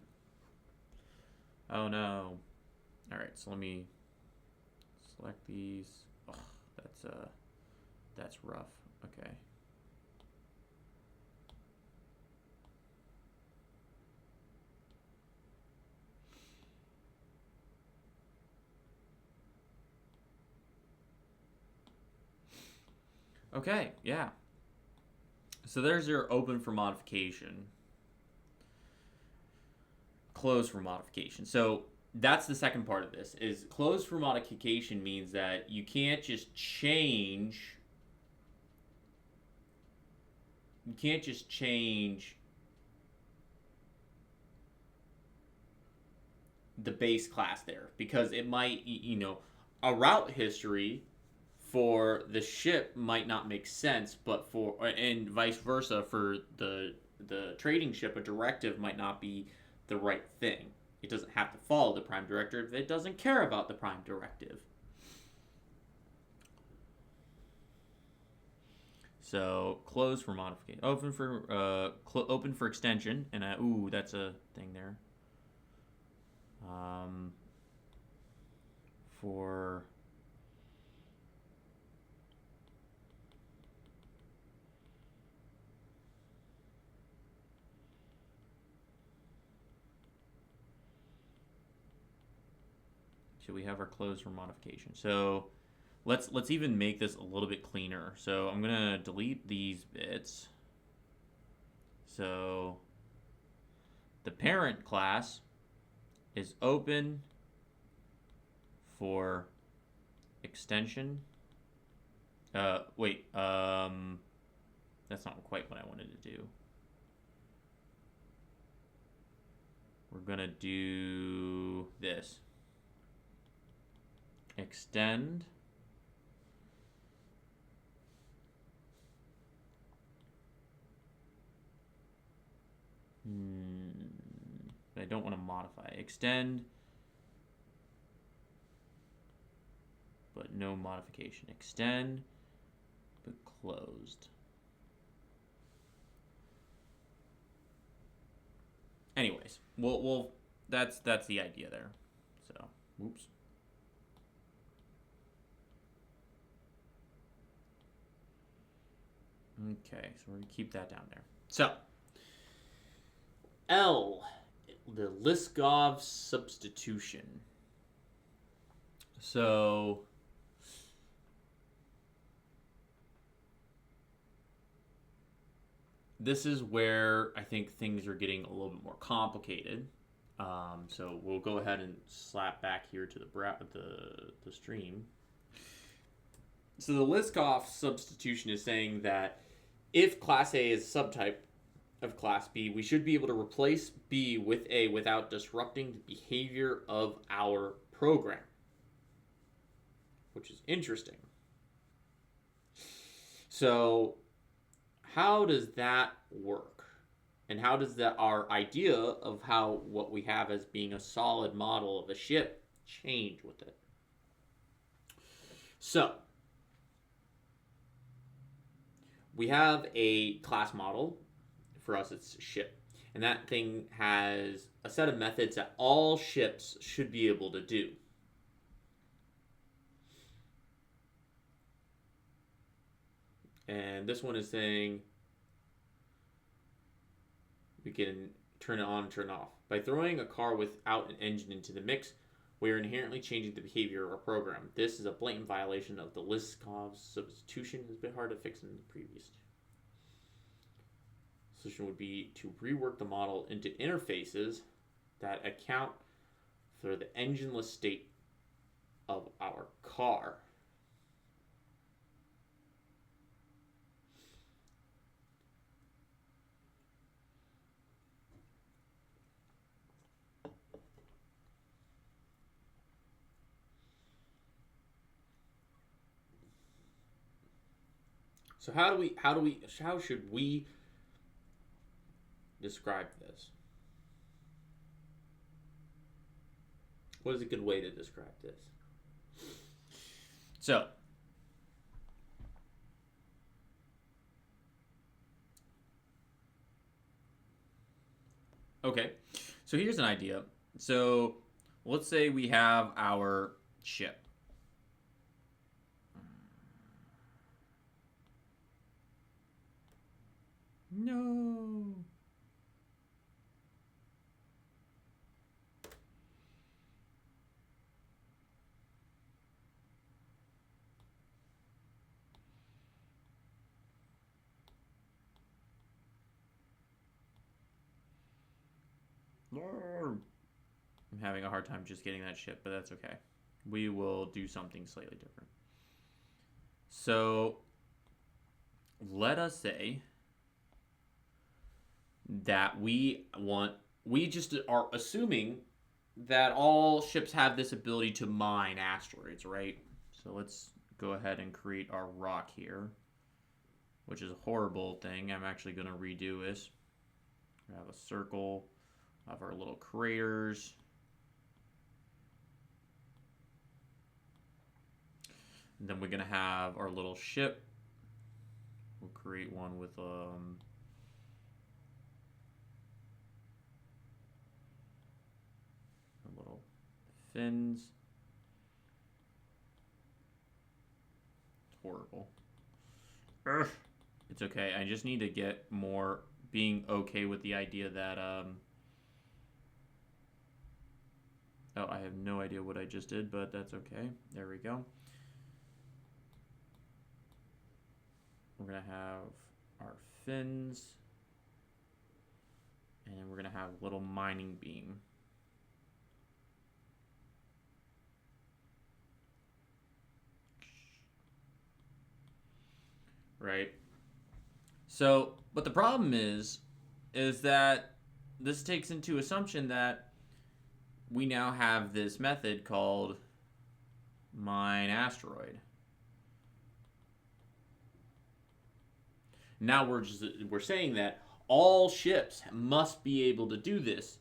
Oh no. All right, so let me select these. Oh, that's rough. Okay. Okay, yeah. So there's your open for modification, close for modification. So that's the second part of this is close for modification means that you can't just change the base class there because it might a route history for the ship might not make sense, but for and vice versa for the trading ship, a directive might not be the right thing. It doesn't have to follow the prime directive. It doesn't care about the prime directive. So close for modification, open for extension, and ooh, that's a thing there. For should we have our close for modification? So let's even make this a little bit cleaner. So I'm gonna delete these bits. So the parent class is open for extension. Wait, that's not quite what I wanted to do. We're gonna do this. Extend. I don't want to modify. Extend, but no modification. Extend, but closed. Anyways, we'll that's the idea there. So, whoops. Okay, so we're gonna keep that down there. So, L, the Liskov substitution. So, this is where I think things are getting a little bit more complicated. So we'll go ahead and slap back here to the stream. So the Liskov substitution is saying that if Class A is subtype, of Class B, we should be able to replace B with A without disrupting the behavior of our program, which is interesting. So, how does that work? And how does that our idea of how what we have as being a solid model of a ship change with it? So, we have a class model. For us, it's ship. And that thing has a set of methods that all ships should be able to do. And this one is saying we can turn it on and turn it off. By throwing a car without an engine into the mix, we are inherently changing the behavior of our program. This is a blatant violation of the Liskov substitution. It's been hard to fix in the previous. Solution would be to rework the model into interfaces that account for the engineless state of our car. So how should we describe this? What is a good way to describe this? So, okay. So here's an idea. So let's say we have our ship. No. No. I'm having a hard time just getting that ship, but that's okay. We will do something slightly different. So let us say that we just are assuming that all ships have this ability to mine asteroids, right? So let's go ahead and create our rock here, which is a horrible thing. I'm actually going to redo this. We have a circle of our little craters. And then we're going to have our little ship. We'll create one with little fins. It's horrible. Urgh. It's okay. I just need to get more being okay with the idea that oh, I have no idea what I just did, but that's okay. There we go. We're going to have our fins. And we're going to have a little mining beam. Right? So, but the problem is that this takes into assumption that we now have this method called mine asteroid. Now we're saying that all ships must be able to do this.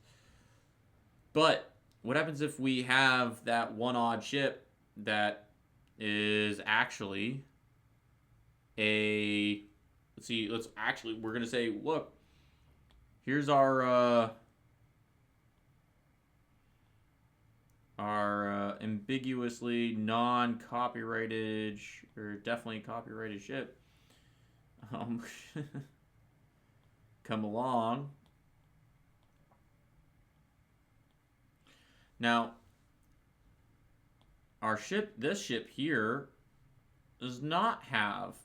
But what happens if we have that one odd ship that is actually a we're going to say, look, here's our ambiguously non-copyrighted or definitely copyrighted ship. Come along. Now, this ship here, does not have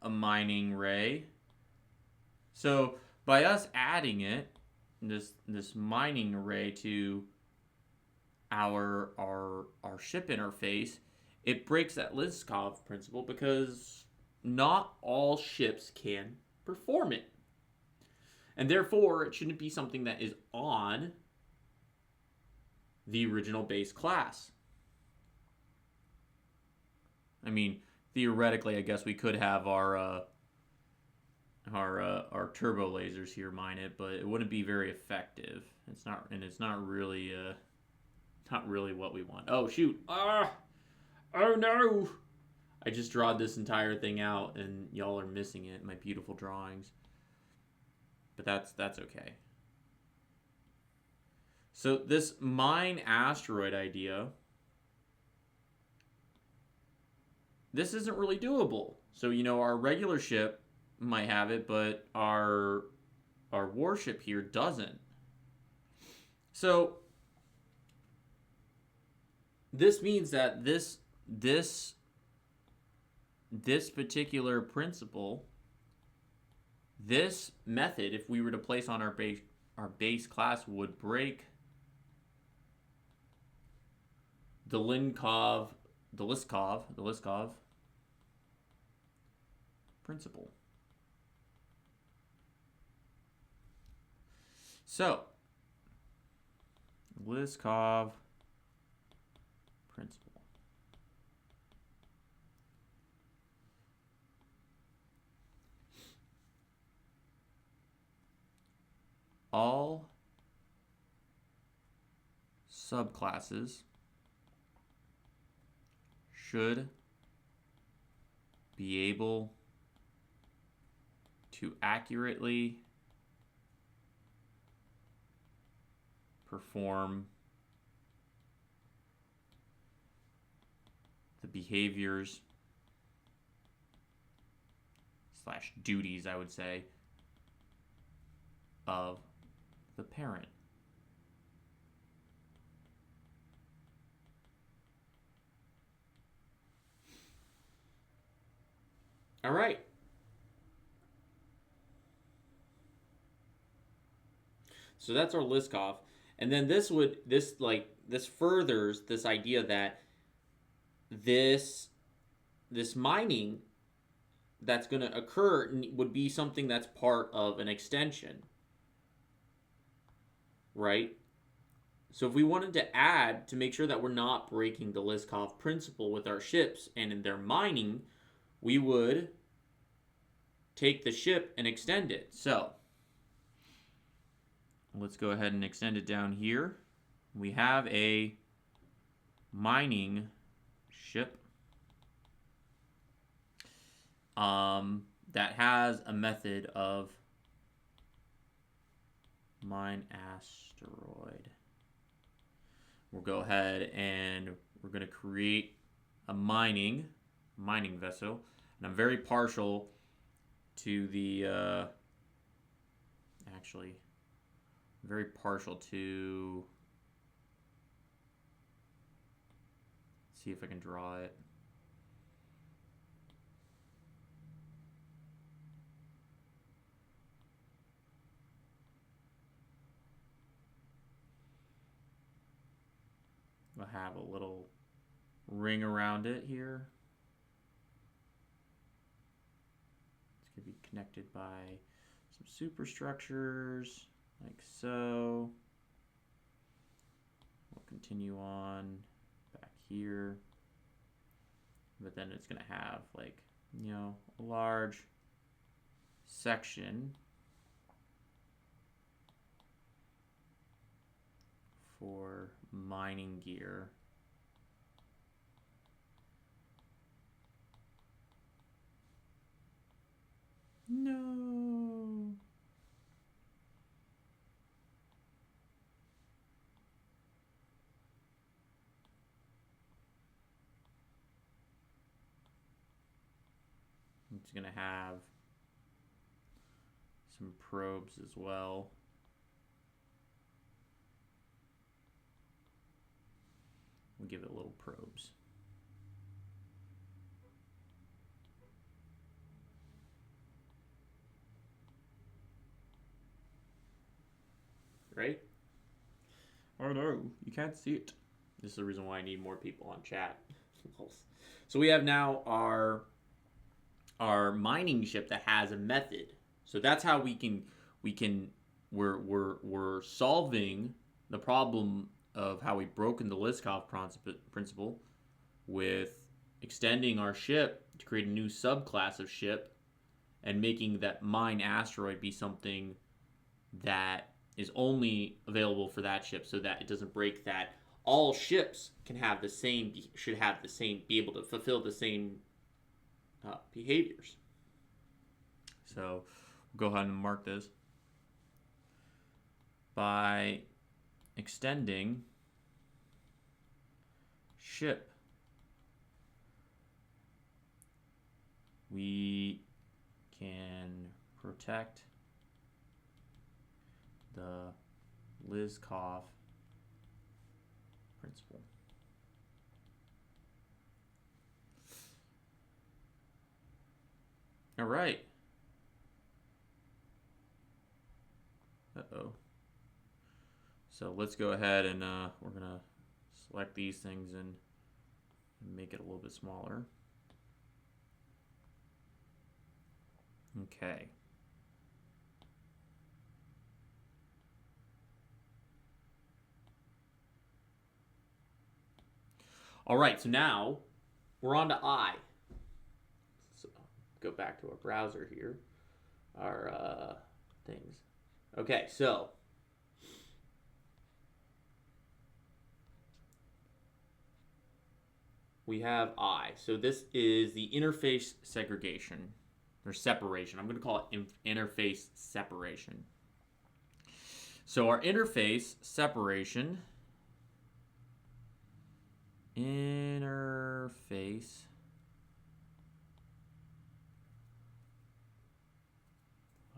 a mining ray. So by us adding this mining array to our ship interface, it breaks that Liskov principle because not all ships can perform it. And therefore, it shouldn't be something that is on the original base class. I mean, theoretically, I guess we could have our turbo lasers here mine it, but it wouldn't be very effective. It's not really what we want. Oh shoot! Oh no! I just drawed this entire thing out, and y'all are missing it. My beautiful drawings. But that's okay. So this mine asteroid idea, this isn't really doable. So our regular ship might have it, but our warship here doesn't. So this means that this particular principle, this method, if we were to place on our base class, would break the Liskov principle. So, Liskov principle. All subclasses should be able to accurately perform the behaviors / duties, I would say, of the parent. All right. So that's our Liskov. And then this furthers this idea that this mining that's going to occur would be something that's part of an extension. Right? So if we wanted to add, to make sure that we're not breaking the Liskov principle with our ships and in their mining, we would take the ship and extend it. So let's go ahead and extend it down here. We have a mining ship that has a method of mine asteroid. We'll go ahead and we're going to create a mining vessel. And I'm very partial to the very partial to, see if I can draw it. I'll have a little ring around it here. It's going to be connected by some superstructures, like so. We'll continue on back here. But then it's going to have, like, a large section for mining gear. No. It's going to have some probes as well. We'll give it little probes. Right? Oh no, you can't see it. This is the reason why I need more people on chat. So we have now our mining ship that has a method. So that's how we can we're solving the problem of how we've broken the Liskov principle with extending our ship to create a new subclass of ship and making that mine asteroid be something that is only available for that ship, so that it doesn't break that all ships can have the same, should have the same, be able to fulfill the same behaviors. So we'll go ahead and mark this by extending ship. We can protect the Liskov principle. All right. Uh-oh. So let's go ahead and we're going to select these things and make it a little bit smaller. Okay. All right, so now we're on to I. So go back to our browser here, our things. Okay, so we have I. So this is the interface segregation or separation. I'm going to call it interface separation. So our interface separation, interface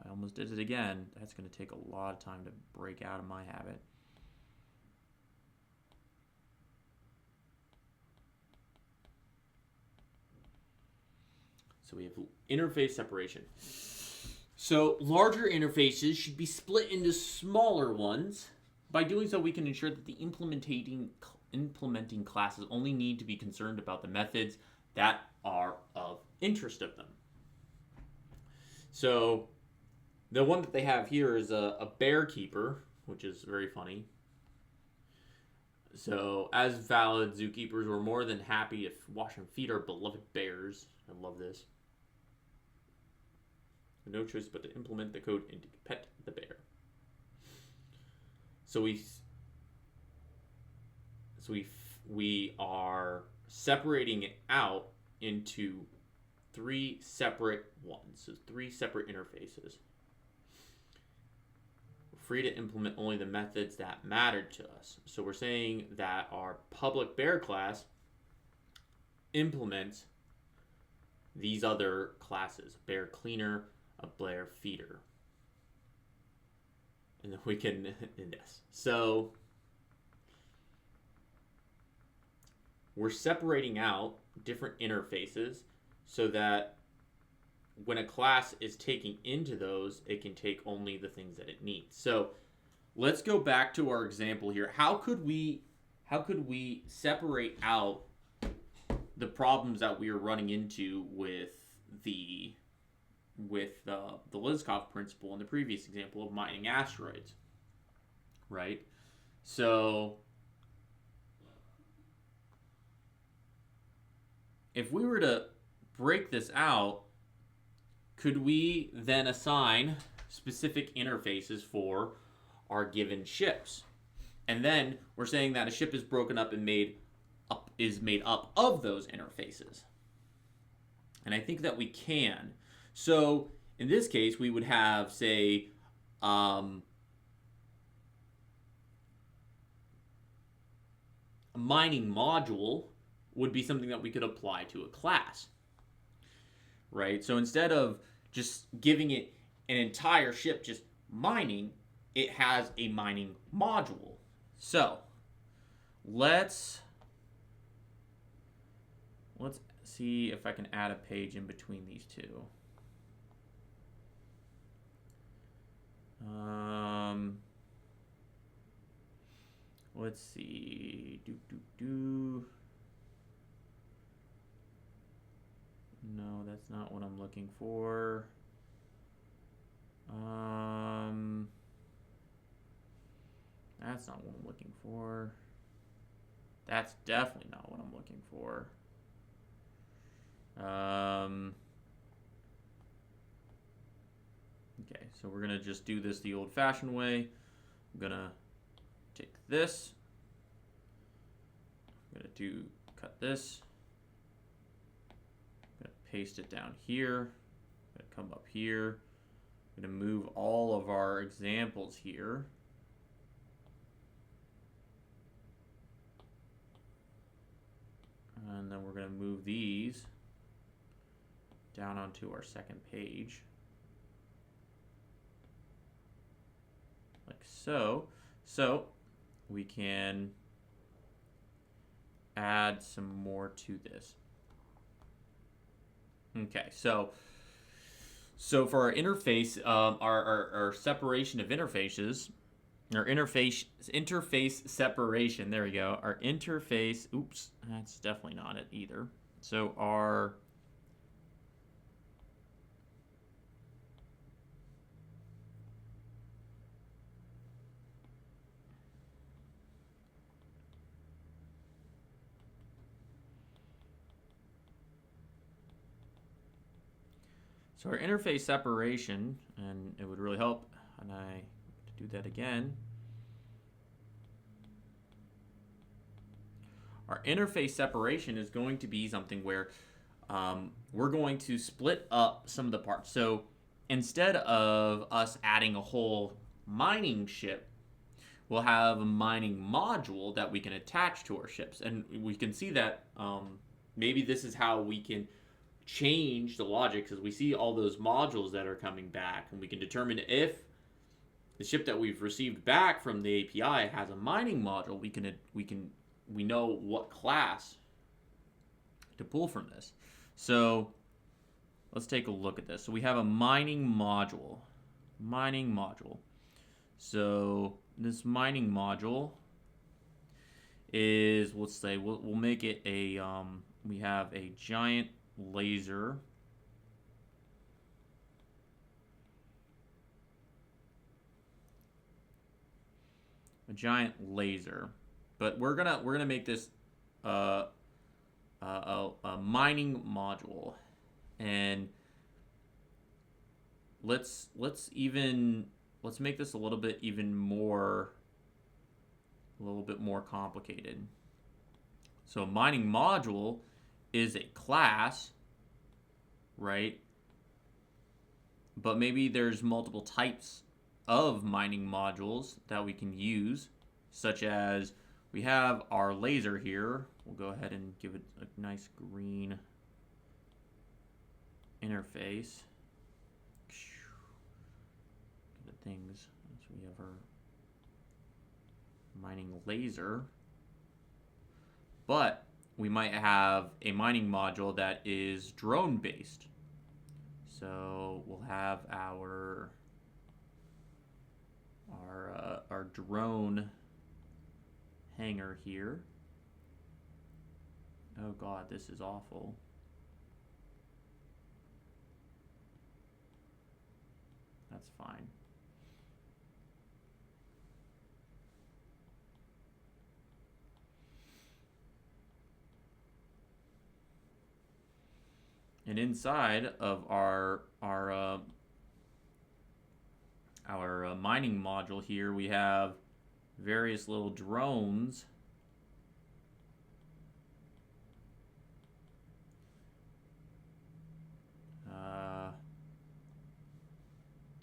I almost did it again. That's going to take a lot of time to break out of my habit. So we have interface separation. So larger interfaces should be split into smaller ones. By doing so, we can ensure that the implementing classes only need to be concerned about the methods that are of interest of them. So the one that they have here is a bear keeper, which is very funny. So as valid zookeepers, we're more than happy to wash and feed our beloved bears. I love this. No choice but to implement the code and to pet the bear. So we are separating it out into three separate ones, so three separate interfaces. We're free to implement only the methods that matter to us. So we're saying that our public bear class implements these other classes: bear cleaner, a bear feeder. And then we can, yes. So we're separating out different interfaces so that when a class is taking into those, it can take only the things that it needs. So let's go back to our example here. How could we separate out the problems that we are running into with the Liskov principle in the previous example of mining asteroids, right? So if we were to break this out, could we then assign specific interfaces for our given ships? And then we're saying that a ship is broken up and made up of those interfaces. And I think that we can. So in this case, we would have, say, a mining module would be something that we could apply to a class, right? So instead of just giving it an entire ship just mining, it has a mining module. So let's see if I can add a page in between these two. Let's see. No, that's not what I'm looking for. That's not what I'm looking for. That's definitely not what I'm looking for. Okay, so we're gonna just do this the old-fashioned way. I'm gonna take this. I'm gonna cut this. I'm gonna paste it down here. I'm gonna come up here. I'm gonna move all of our examples here. And then we're gonna move these down onto our second page. Like so. So we can add some more to this. Okay, so for our interface, our separation of interfaces, our interface separation, there we go. Our interface, oops, that's definitely not it either. So our interface separation, and it would really help, and I do that again. Our interface separation is going to be something where we're going to split up some of the parts. So instead of us adding a whole mining ship, we'll have a mining module that we can attach to our ships. And we can see that maybe this is how we can change the logic, because we see all those modules that are coming back, and we can determine if the ship that we've received back from the API has a mining module. We know what class to pull from this. So let's take a look at this. So we have a mining module. So this mining module is, let's say, we'll make it a, we have a giant laser. But we're gonna make this a mining module, and let's make this a little bit more complicated. So a mining module is a class, right? But maybe there's multiple types of mining modules that we can use, such as we have our laser here. We'll go ahead and give it a nice green interface. The things. So we have our mining laser. But we might have a mining module that is drone based. So we'll have our drone hangar here. Oh god, this is awful. That's fine. And inside of our mining module here, we have various little drones.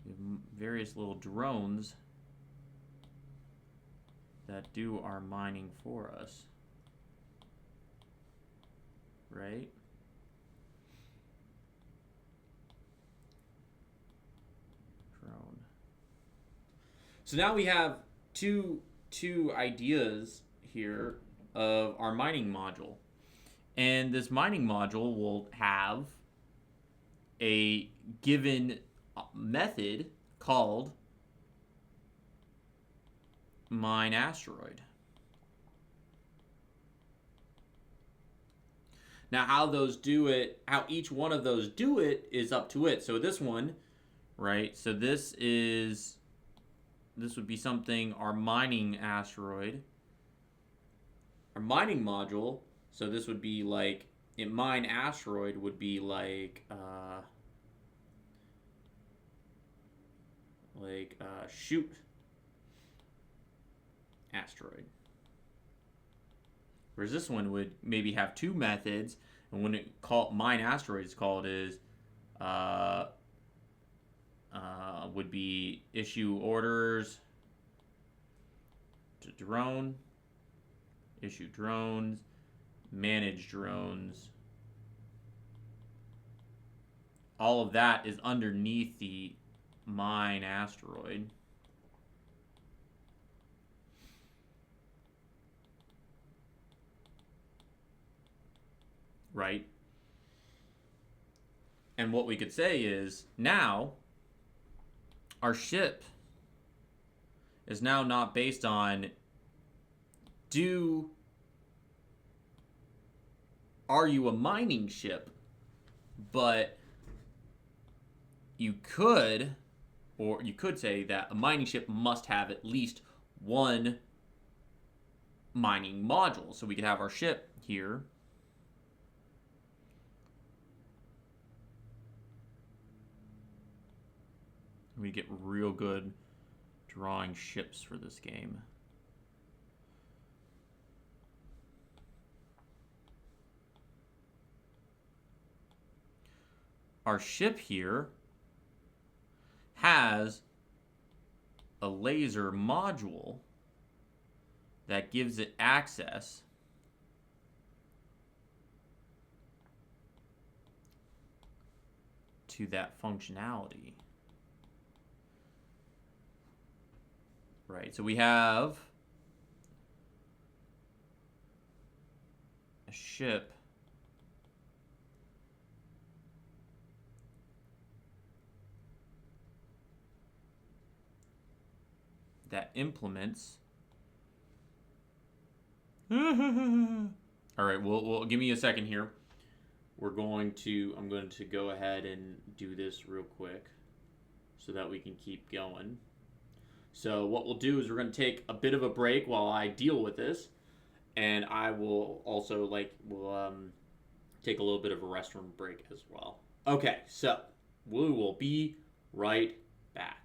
We have various little drones that do our mining for us, right? Drone. So now we have two ideas here of our mining module. And this mining module will have a given method called mine asteroid. Now how each one of those do it is up to it. So this one right? So this would be something, our mining asteroid, our mining module. So this would be like, a mine asteroid would be shoot asteroid. Whereas this one would maybe have two methods, and when it called mine asteroid is called is uh, would be issue orders to drone, issue drones, manage drones. All of that is underneath the mine asteroid. Right? And what we could say is now our ship is now not based on are you a mining ship, but you could say that a mining ship must have at least one mining module. So we could have our ship here. We get real good drawing ships for this game. Our ship here has a laser module that gives it access to that functionality. Right, so we have a ship that implements. All right, well, give me a second here. I'm going to go ahead and do this real quick so that we can keep going. So what we'll do is we're going to take a bit of a break while I deal with this, and I will also take a little bit of a restroom break as well. Okay, so we will be right back.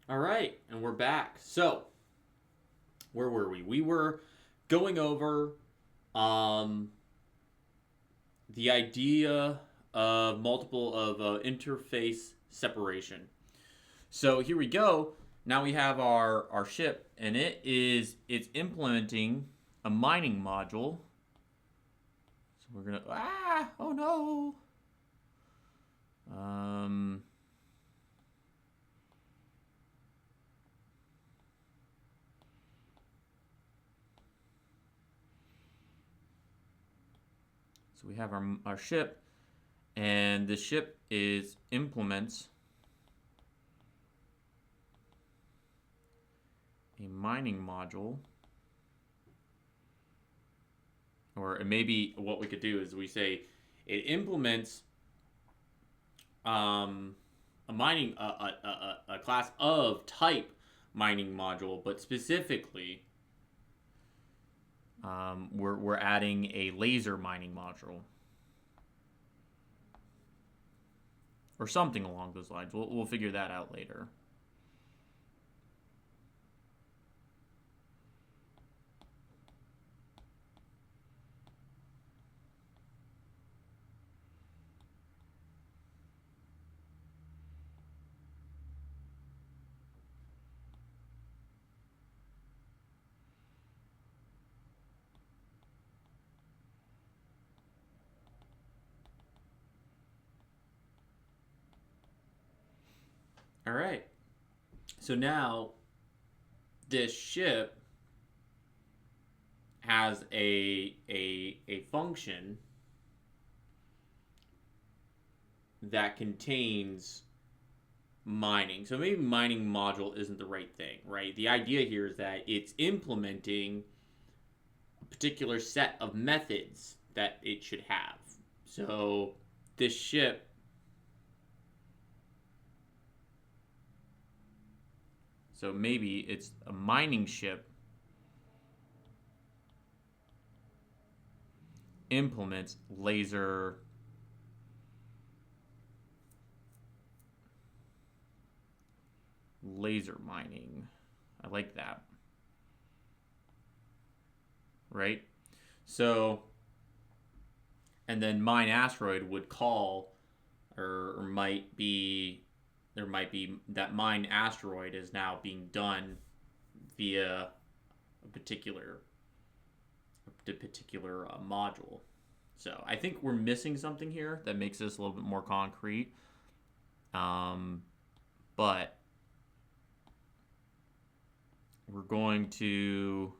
All right, and we're back. So, where were we? We were going over um, the idea of multiple of interface separation. So here we go. Now we have our ship, and it's implementing a mining module. So we're gonna oh no. Um, so we have our ship, and the ship is implements a mining module. Or maybe what we could do is we say it implements a mining a class of type mining module, but specifically we're adding a laser mining module or something along those lines. We'll figure that out later. All right. So now this ship has a function that contains mining. So maybe mining module isn't the right thing, right? The idea here is that it's implementing a particular set of methods that it should have. So this ship so maybe it's a mining ship implements laser mining. I like that. Right? So, and then mine asteroid would call, or might be, there might be that mine asteroid is now being done via a particular module. So I think we're missing something here that makes this a little bit more concrete. But we're going to,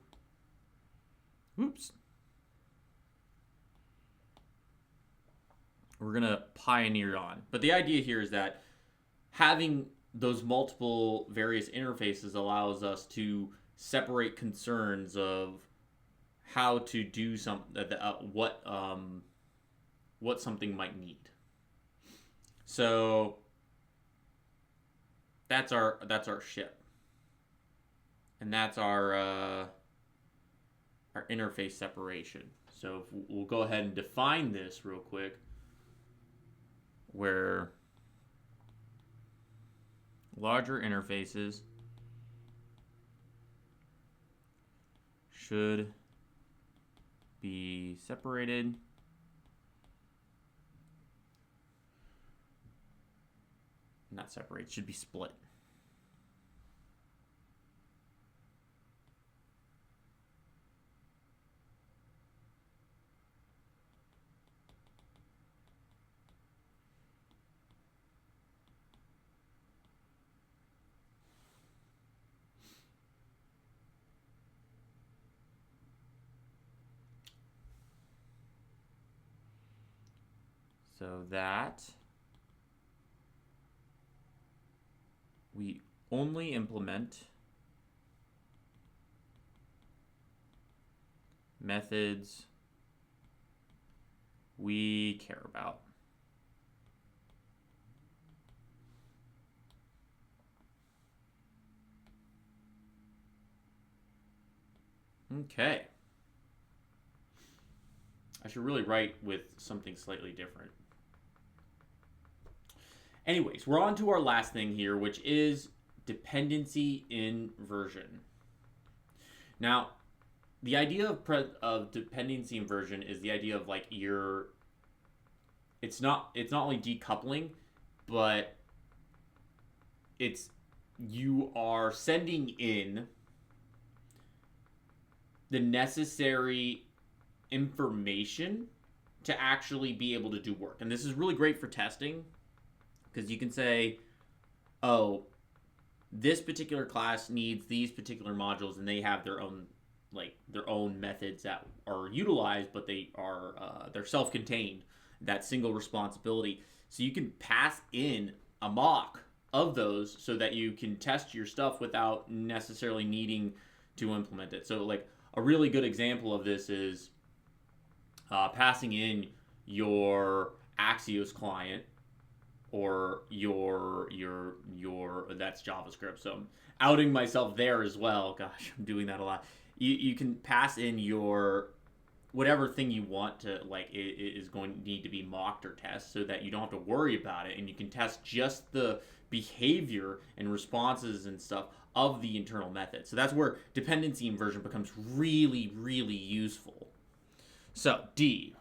we're going to pioneer on. But the idea here is that having those multiple various interfaces allows us to separate concerns of how to do something, what something might need. So that's our ship, and that's our interface separation. So we'll go ahead and define this real quick, where larger interfaces should be separated not separate, should be split. So that we only implement methods we care about. Okay. I should really write with something slightly different. Anyways, we're on to our last thing here, which is dependency inversion. Now, the idea of dependency inversion is the idea of like it's not only decoupling, but it's you are sending in the necessary information to actually be able to do work. And this is really great for testing because you can say, oh, this particular class needs these particular modules and they have their own methods that are utilized, but they're self-contained, that single responsibility. So you can pass in a mock of those so that you can test your stuff without necessarily needing to implement it. So like a really good example of this is passing in your Axios client or your that's JavaScript. So I'm outing myself there as well. Gosh, I'm doing that a lot. You can pass in your whatever thing you want to like it is going to need to be mocked or tested so that you don't have to worry about it and you can test just the behavior and responses and stuff of the internal method. So that's where dependency inversion becomes really, really useful. So D,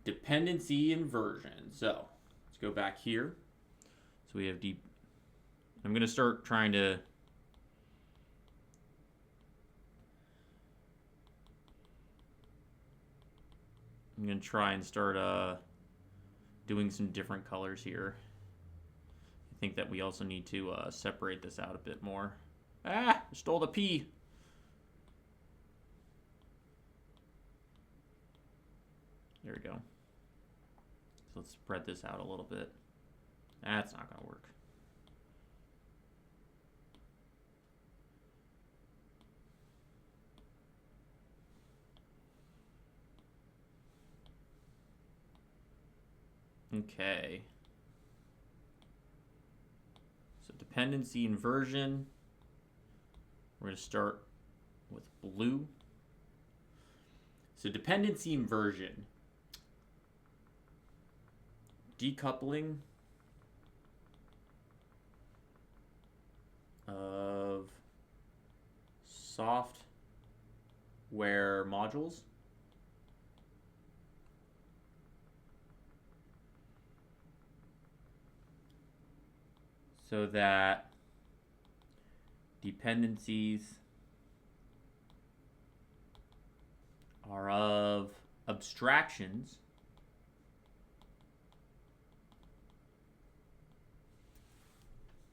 dependency inversion. So let's go back here. So we have D. I'm going to start trying to I'm going to try and start doing some different colors here. I think that we also need to separate this out a bit more. Ah, I stole the P. There we go. So let's spread this out a little bit. That's not going to work. Okay. So dependency inversion. We're going to start with blue. So dependency inversion. Decoupling of software modules. So that dependencies are of abstractions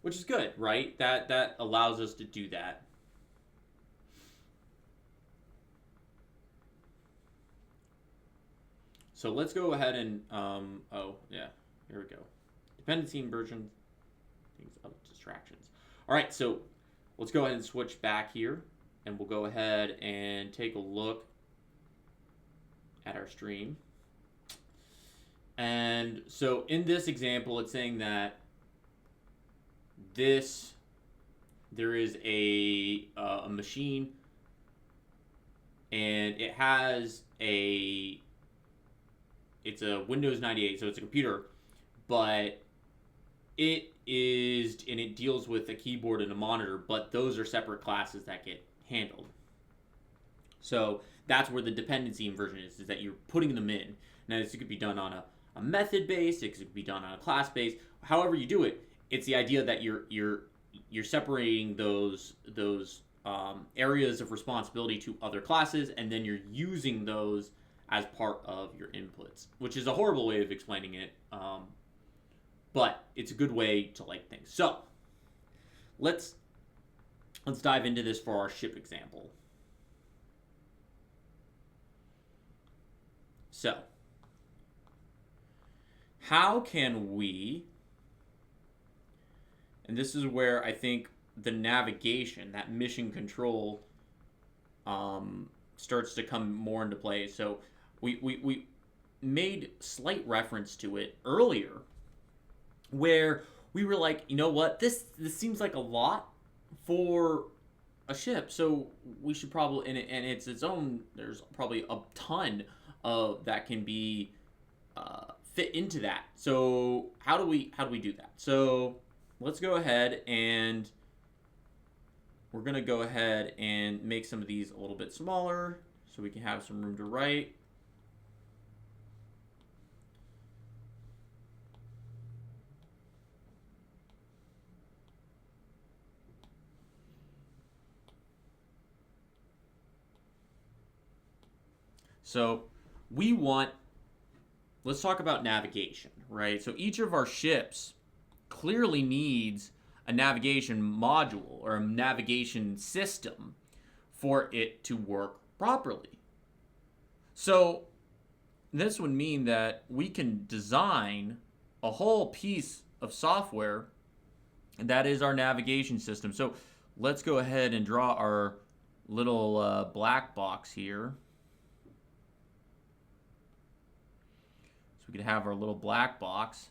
which is good, right? That allows us to do that. So let's go ahead and oh yeah, here we go. Dependency inversion, things of distractions. All right, so let's go ahead and switch back here, and we'll go ahead and take a look at our stream. And so in this example, it's saying that there is a machine, and it's a Windows 98, so it's a computer, but it deals with a keyboard and a monitor, but those are separate classes that get handled. So that's where the dependency inversion is that you're putting them in. Now this could be done on a method base, it could be done on a class base. However you do it, it's the idea that you're separating those areas of responsibility to other classes, and then you're using those as part of your inputs, which is a horrible way of explaining it, but it's a good way to like things. So let's dive into this for our ship example. So how can we, and this is where I think the navigation, that mission control, starts to come more into play. So we made slight reference to it earlier, where we were like, you know what, this seems like a lot for a ship, so we should probably, and it's its own, there's probably a ton of that can be fit into that. So how do we do that? So let's go ahead and we're gonna go ahead and make some of these a little bit smaller so we can have some room to write. So we want, let's talk about navigation, right? So each of our ships clearly needs a navigation module or a navigation system for it to work properly. So this would mean that we can design a whole piece of software that is our navigation system. So let's go ahead and draw our little black box here. So we could have our little black box.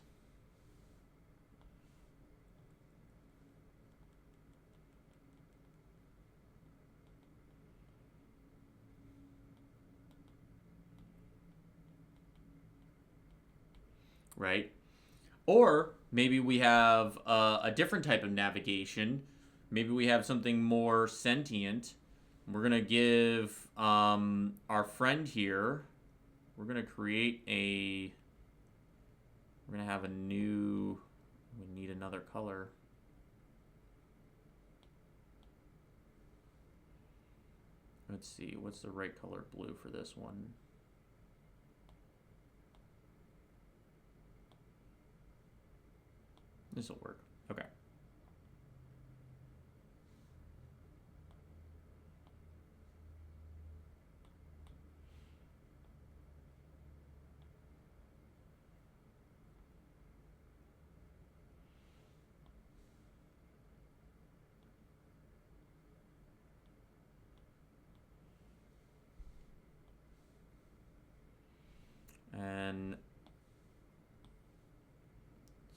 Right? Or maybe we have a different type of navigation. Maybe we have something more sentient. We're going to give our friend here, we're going to create a, we're going to have a new, we need another color. Let's see, what's the right color blue for this one? This will work. Okay. And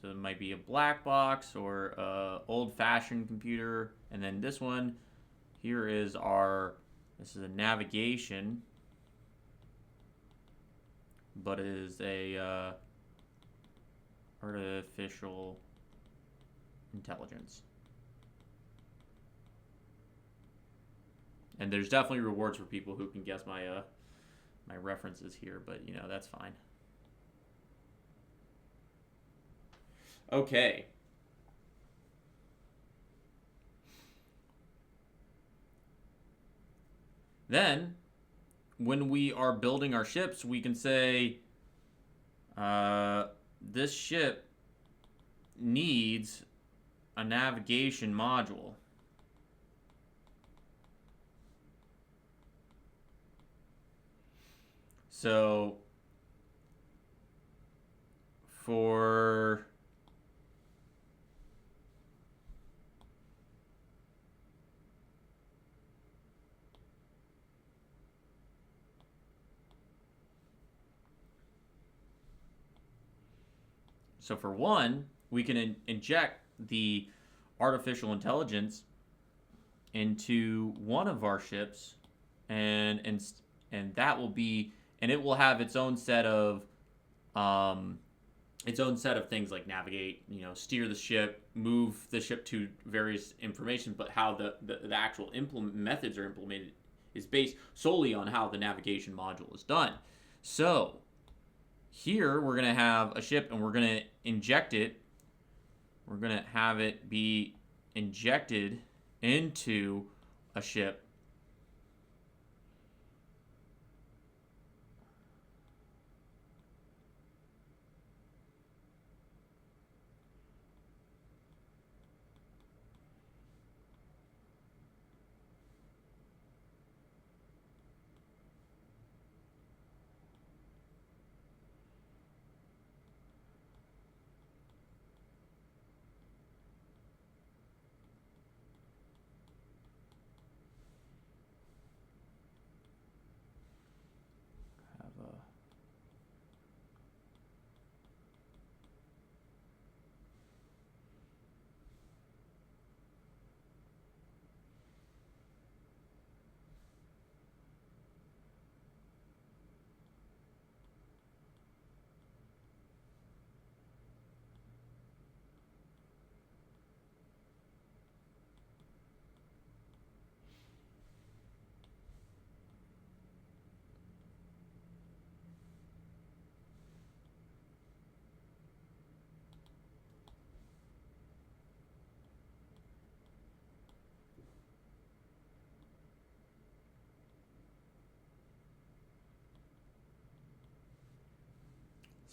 so it might be a black box or a old-fashioned computer. And then this one here is our, this is a navigation, but it is a artificial intelligence. And there's definitely rewards for people who can guess my my references here, but you know, that's fine. Okay. Then, when we are building our ships, we can say this ship needs a navigation module. So for one, we can inject the artificial intelligence into one of our ships, and that will be, and it will have its own set of things like navigate, you know, steer the ship, move the ship to various information, but how the actual methods are implemented is based solely on how the navigation module is done. So here we're going to have a ship and we're going to inject it. We're going to have it be injected into a ship.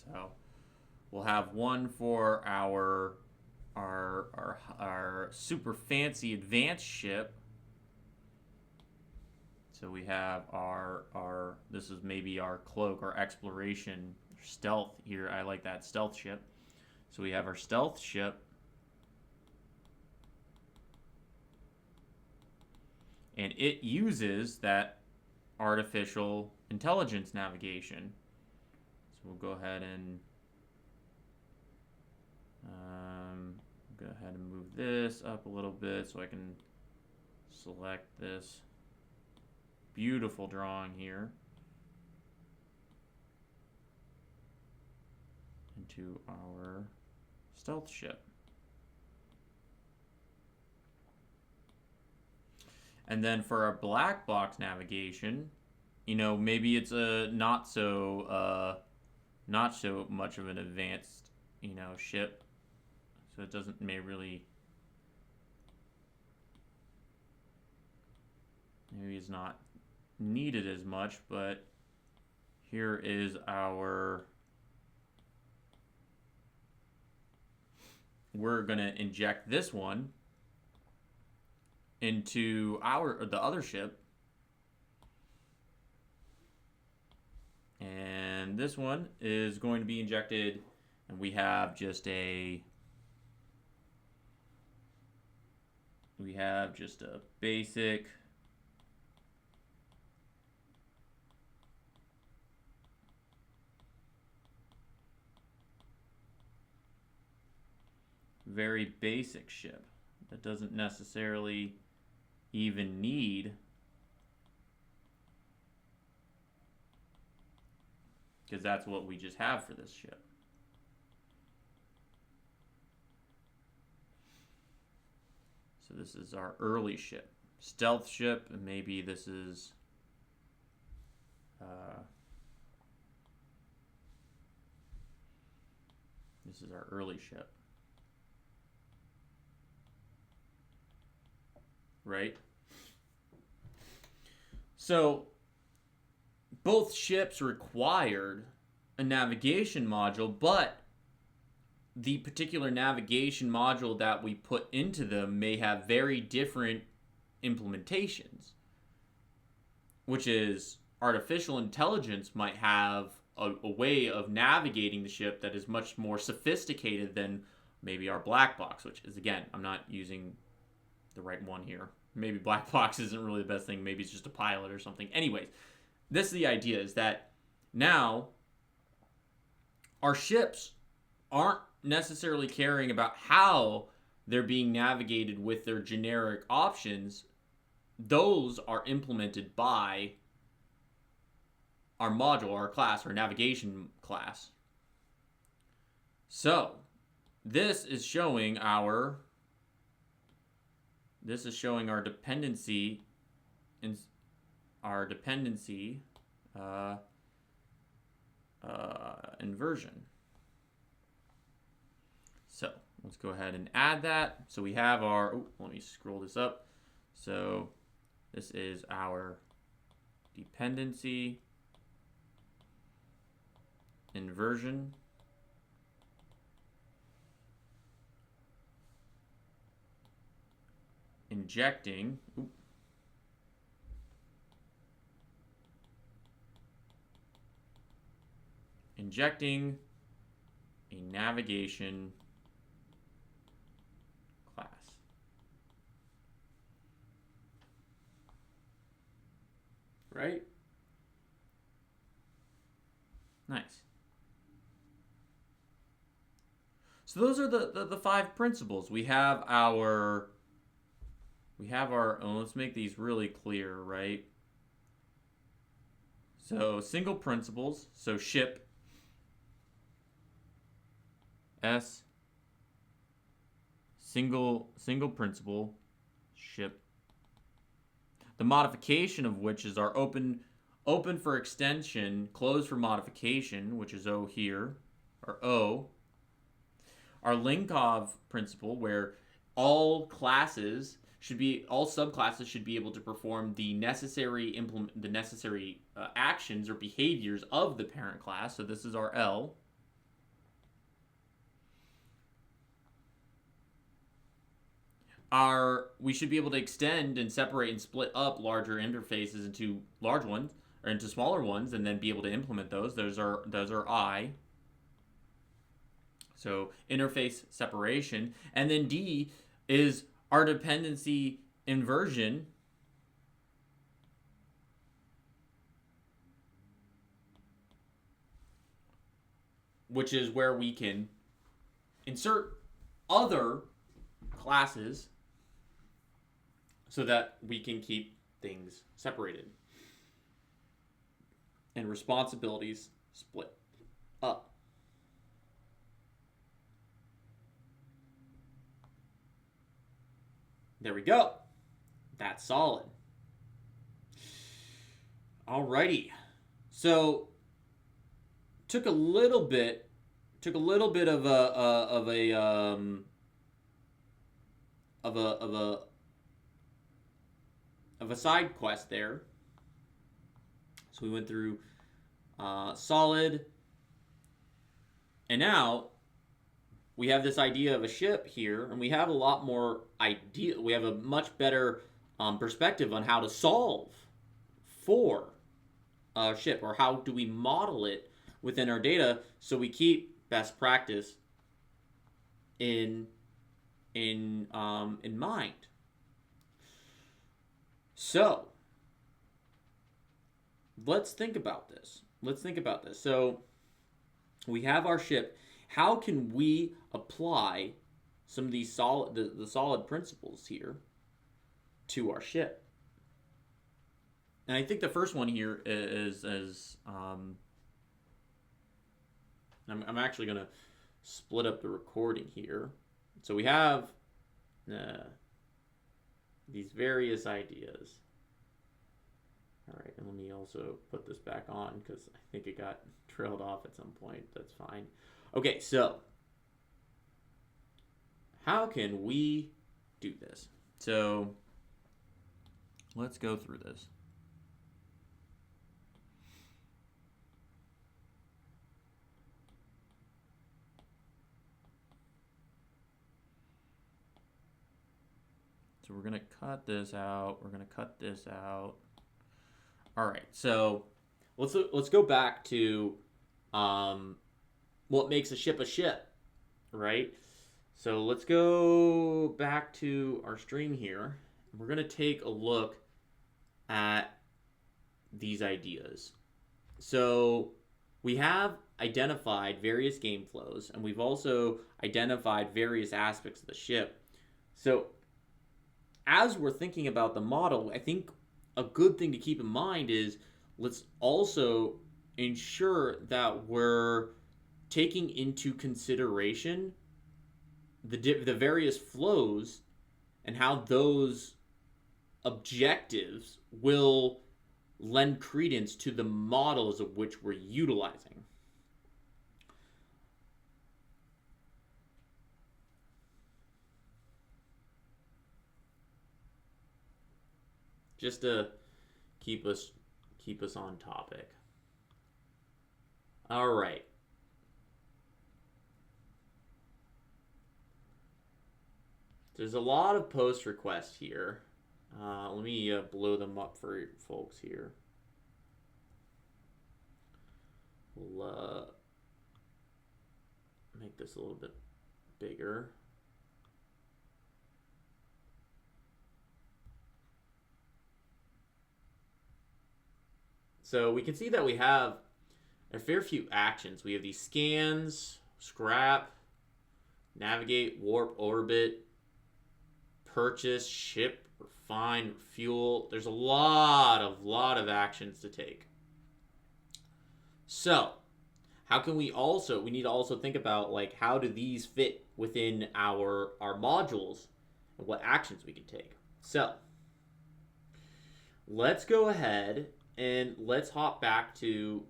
So we'll have one for our super fancy advanced ship. So we have our this is maybe our cloak, our exploration stealth here. I like that stealth ship. So we have our stealth ship. And it uses that artificial intelligence navigation. So we'll go ahead and move this up a little bit so I can select this beautiful drawing here into our stealth ship. And then for our black box navigation, maybe it's a not so much of an advanced, ship. So it doesn't maybe it's not needed as much, but here is we're gonna inject this one into the other ship, and this one is going to be injected, and we have just a basic very basic ship that doesn't necessarily even need, because that's what we just have for this ship. So this is our early ship, stealth ship, and maybe this is our early ship, right? So both ships required a navigation module, but the particular navigation module that we put into them may have very different implementations, which is artificial intelligence might have a way of navigating the ship that is much more sophisticated than maybe our black box, which is, again, I'm not using the right one here. Maybe black box isn't really the best thing. Maybe it's just a pilot or something. Anyways, this is the idea, is that now our ships aren't necessarily caring about how they're being navigated with their generic options. Those are implemented by our module, our class, our navigation class. So this is showing our dependency in our dependency inversion. So let's go ahead and add that. So we have our, let me scroll this up. So this is our dependency inversion. Injecting, a navigation class. Right? Nice. So those are the 5 principles. We have our, let's make these really clear, right? So single principles, so ship, S, single principle, ship. The modification of which is our open for extension, closed for modification, which is O here, or O. Our Linkov principle, where all subclasses should be able to perform the necessary actions or behaviors of the parent class. So this is our L. we should be able to extend and separate and split up larger interfaces into large ones or into smaller ones, and then be able to implement those. Those are I. So interface separation, and then D is our dependency inversion. Which is where we can insert other classes so that we can keep things separated and responsibilities split up. There we go. That's solid. Alrighty. So took a little bit of a side quest there. So we went through solid, and now we have this idea of a ship here, and we have a lot more idea. We have a much better perspective on how to solve for a ship, or how do we model it within our data so we keep best practice in mind. So let's think about this. So we have our ship. How can we apply some of these the solid principles here to our ship? And I think the first one here is I'm actually going to split up the recording here. So we have these various ideas. All right, and let me also put this back on because I think it got trailed off at some point. That's fine. Okay, so how can we do this? So let's go through this. So we're going to cut this out. We're going to cut this out. All right, so let's go back to what makes a ship, right? So let's go back to our stream here. We're going to take a look at these ideas. So we have identified various game flows, and we've also identified various aspects of the ship. So as we're thinking about the model, I think a good thing to keep in mind is let's also ensure that we're taking into consideration the various flows and how those objectives will lend credence to the models of which we're utilizing. Just to keep us on topic. All right. There's a lot of post requests here. Let me blow them up for folks here. We'll make this a little bit bigger. So we can see that we have a fair few actions. We have these scans, scrap, navigate, warp, orbit, purchase, ship, refine, fuel. There's a lot of actions to take. So how can we need to also think about, like, how do these fit within our modules and what actions we can take. So let's go ahead and let's hop back to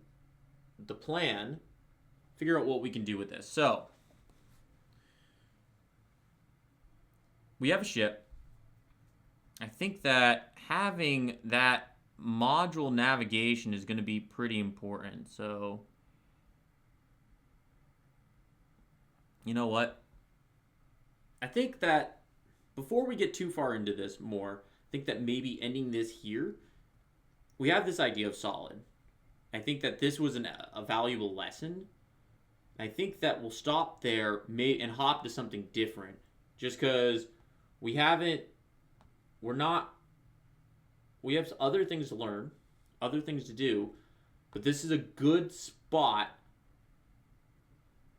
the plan, figure out what we can do with this. So we have a ship. I think that having that module navigation is going to be pretty important. So you know what? I think that before we get too far into this more, I think that maybe ending this here, we have this idea of solid. I think that this was a valuable lesson. I think that we'll stop there and hop to something different, just because we have other things to learn, other things to do, but this is a good spot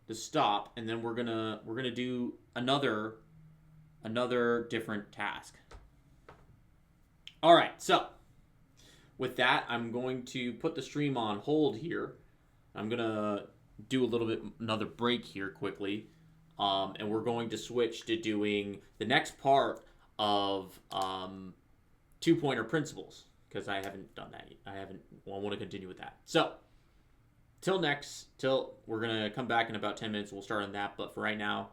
to stop, and then we're gonna do another different task. All right, so with that, I'm going to put the stream on hold here. I'm gonna do another break here quickly, and we're going to switch to doing the next part of two-pointer principles, because I haven't done that yet. I want to continue with that. So till we're gonna come back in about 10 minutes. We'll start on that, but for right now,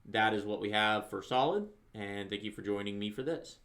that is what we have for solid. And thank you for joining me for this.